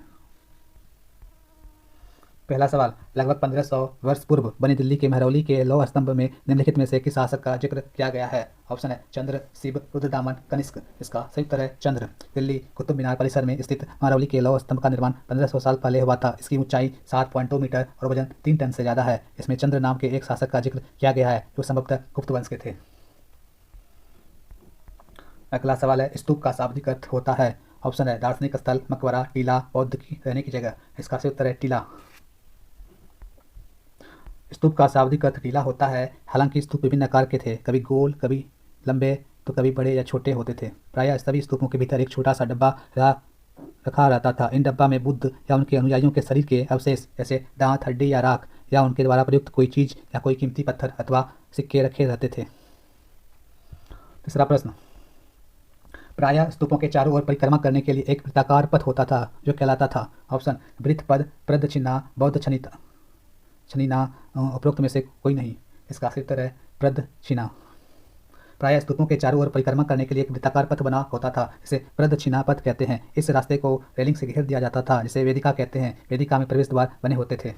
पहला सवाल, लगभग 1500 वर्ष पूर्व बनी दिल्ली के महरौली के लौह स्तंभ में निम्नलिखित में से किस शासक का जिक्र किया गया है? ऑप्शन है चंद्र, शिव, रुद्रदामन, कनिष्क। इसका सही उत्तर है चंद्र। दिल्ली कुतुब मीनार परिसर में स्थित महरौली के लौह स्तंभ का निर्माण 1500 साल पहले हुआ था। इसकी ऊंचाई 7.2 मीटर और वजन 3 टन से ज़्यादा है। इसमें चंद्र नाम के एक शासक का जिक्र किया गया है जो संभवतः गुप्त वंश के थे। अगला सवाल है, स्तूप का शाब्दिक अर्थ होता है? ऑप्शन है दार्शनिक स्थल, मकबरा, टीला, बौद्ध की रहने की जगह। इसका सही उत्तर है टीला। स्तूप का शाब्दिक अर्थ टीला होता है। हालांकि स्तूप विभिन्न आकार के थे, कभी गोल, कभी लंबे तो कभी बड़े या छोटे होते थे। प्रायः सभी स्तूपों के भीतर एक छोटा सा डब्बा रखा रहता था। इन डब्बा में बुद्ध या उनके अनुयायियों के शरीर के अवशेष जैसे दांत, हड्डी या राख या उनके द्वारा प्रयुक्त कोई चीज या कोई कीमती पत्थर अथवा सिक्के रखे रहते थे। तीसरा प्रश्न, प्रायः स्तूपों के चारों ओर परिक्रमा करने के लिए एक वृत्ताकार पथ होता था जो कहलाता था? ऑप्शन वृत्त पद, प्रदक्षिणा, बौद्ध छनिना, उपरोक्त में से कोई नहीं। इसका सही उत्तर है प्रदक्षिणा। प्रायः स्तूपों के चारों ओर परिक्रमा करने के लिए एक वृत्ताकार पथ बना होता था जिसे प्रदक्षिणा पथ कहते हैं। इस रास्ते को रेलिंग से घेर दिया जाता था जिसे वेदिका कहते हैं। वेदिका में प्रवेश द्वार बने होते थे।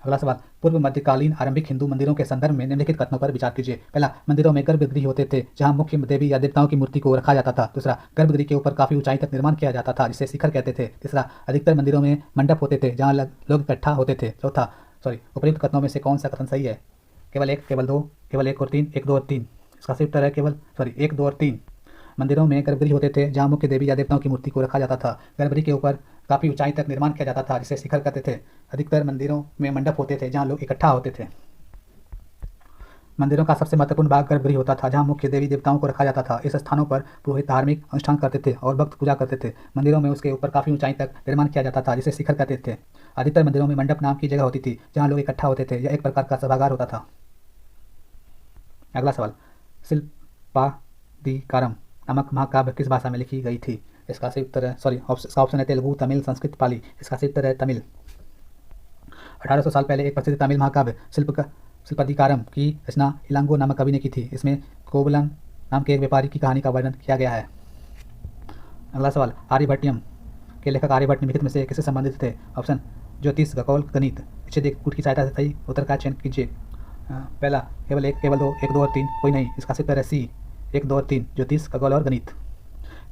अगला सवाल, पूर्व मध्यकालीन आरंभिक हिंदू मंदिरों के संदर्भ में निम्नलिखित कथनों पर विचार कीजिए। पहला, मंदिरों में गर्भगृह होते थे जहां मुख्य देवी या देवताओं की मूर्ति को रखा जाता था। दूसरा, गर्भगृह के ऊपर काफी ऊंचाई तक निर्माण किया जाता था जिसे शिखर कहते थे। तीसरा, अधिकतर मंदिरों में मंडप होते थे जहां लोग इकट्ठा होते थे। चौथा, उपर्युक्त कथनों में से कौन सा कथन सही है? केवल एक, केवल दो, केवल एक और तीन, एक, दो और तीन। इसका सही उत्तर है एक, दो और तीन। मंदिरों में गर्भगृह होते थे जहां मुख्य देवी या देवताओं की मूर्ति को रखा जाता था। गर्भगृह के ऊपर काफी ऊंचाई तक निर्माण किया जाता था जिसे शिखर कहते थे। अधिकतर मंदिरों में मंडप होते थे जहां लोग इकट्ठा होते थे। मंदिरों का सबसे महत्वपूर्ण भाग गर्भगृह होता था जहां मुख्य देवी देवताओं को रखा जाता था। इस स्थानों पर पुरोहित धार्मिक अनुष्ठान करते थे और भक्त पूजा करते थे। मंदिरों में उसके ऊपर काफी ऊंचाई तक निर्माण किया जाता था जिसे शिखर कहते थे। अधिकतर मंदिरों में मंडप नाम की जगह होती थी जहां लोग इकट्ठा होते थे। यह एक प्रकार का सभागार होता था। अगला सवाल, शिल्पादिकारम नामक महाकाव्य किस भाषा में लिखी गई थी? इसका सही उत्तर है ऑप्शन है तेलुगु, तमिल, संस्कृत, पाली। इसका सही उत्तर है तमिल। 1800 साल पहले एक प्रसिद्ध तमिल महाकाव्य शिल्पादिकारम की रचना इलांगो नामक कवि ने की थी। इसमें कोवलन नाम के एक व्यापारी की कहानी का वर्णन किया गया है। अगला सवाल, आर्यभट्टियम के लेखक आर्यभट्ट निम्नलिखित में से किससे संबंधित थे? ऑप्शन ज्योतिष, खगोल, गणित। विच्छेद कूट की सहायता से सही उत्तर का चयन कीजिए। पहला, केवल एक, केवल दो, एक, दो और तीन, कोई नहीं। इसका सही उत्तर है सी, 1, 2 और 3, ज्योतिष, खगोल और गणित।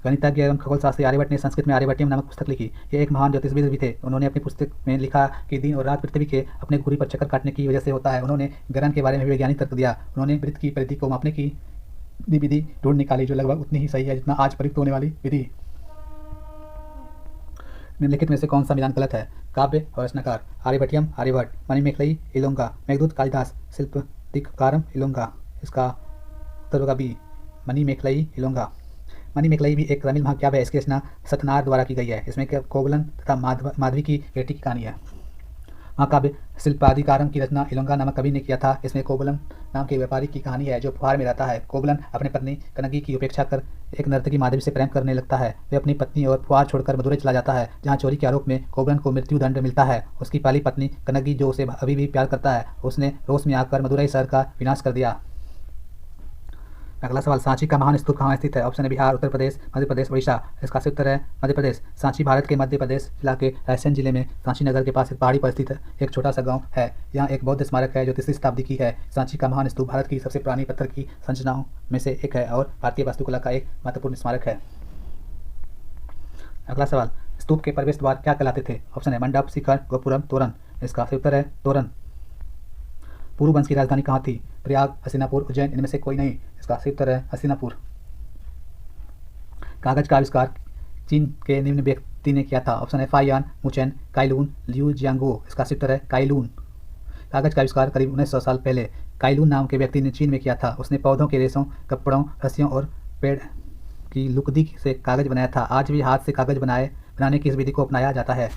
गणितज्ञ एवं खगोल शास्त्री आर्यभट्ट ने संस्कृत में आर्यभट्टियम नामक पुस्तक लिखी। ये एक महान ज्योतिषविद भी थे। उन्होंने अपनी पुस्तक में लिखा कि दिन और रात पृथ्वी के अपने घुरी पर चक्कर काटने की वजह से होता है। उन्होंने ग्रहण के बारे में वैज्ञानिक तर्क दिया। उन्होंने वृत्त की परिधि को मापने की विधि ढूंढ निकाली जो लगभग उतनी ही सही है जितना आज प्रयुक्त होने वाली विधि। निम्नलिखित में से कौन सा विधान गलत है? काव्य और रचनाकार, आर्यभट्टियम आर्यभट्ट, मणिमेखलई इलोंगा, मेघदूत कालिदास, शिल्पादिकारम इलोंगा। इसका उत्तर होगा बी, मणिमेखलई इलोंगा। मणिमेखलई भी एक तमिल महाकाव्य है। इसकी रचना सतनार द्वारा की गई है। इसमें कोवलन तथा माधवी की बेटी की कहानी है। महाकाव्य शिल्पादिकारम की रचना इलोंगा नामक कवि ने किया था। इसमें कोवलन नाम के व्यापारी की कहानी है जो फुहार में रहता है। कोवलन अपनी पत्नी कनगी की उपेक्षा कर एक नर्तकी माधवी से प्रेम करने लगता है। वे अपनी पत्नी और फुहार छोड़कर मदुरै चला जाता है जहां चोरी के आरोप में कोवलन को मृत्युदंड मिलता है। उसकी पहली पत्नी कनगी जो उसे अभी भी प्यार करता है, उसने रोष में आकर मदुरै शहर का विनाश कर दिया। अगला सवाल, सांची का महान स्तूप कहाँ स्थित है? ऑप्शन है बिहार, उत्तर प्रदेश, मध्य प्रदेश, उड़ीसा। इसका सही उत्तर है मध्य प्रदेश। सांची भारत के मध्य प्रदेश इलाके रायसेन जिले में सांची नगर के पास एक पहाड़ी पर स्थित एक छोटा सा गांव है। यहाँ एक बौद्ध स्मारक है जो 3री शताब्दी की है। सांची का महान स्तूप भारत की सबसे पुरानी पत्थर की संरचनाओं में से एक है और भारतीय वास्तुकला का एक महत्वपूर्ण स्मारक है। अगला सवाल, स्तूप के प्रवेश द्वार क्या कहलाते थे? ऑप्शन है मंडप, शिखर, गोपुरम, तोरण। इसका सही उत्तर है तोरण। पूर्व वंश की राजधानी कहाँ थी? प्रयाग, हस्तिनापुर, उज्जैन। इनमें से कोई नहीं। इसका सही उत्तर है हस्तिनापुर। कागज का आविष्कार चीन के निम्न व्यक्ति ने किया था? ऑप्शन है फाइयान, मुचेन, काइलून, लियू जियांगो। इसका सही उत्तर है काइलून। कागज का आविष्कार करीब 1900 साल पहले काइलून नाम के व्यक्ति ने चीन में किया था। उसने पौधों के रेशों, कपड़ों, रस्सियों और पेड़ की लुगदी से कागज बनाया था। आज भी हाथ से कागज बनाने की इस विधि को अपनाया जाता है।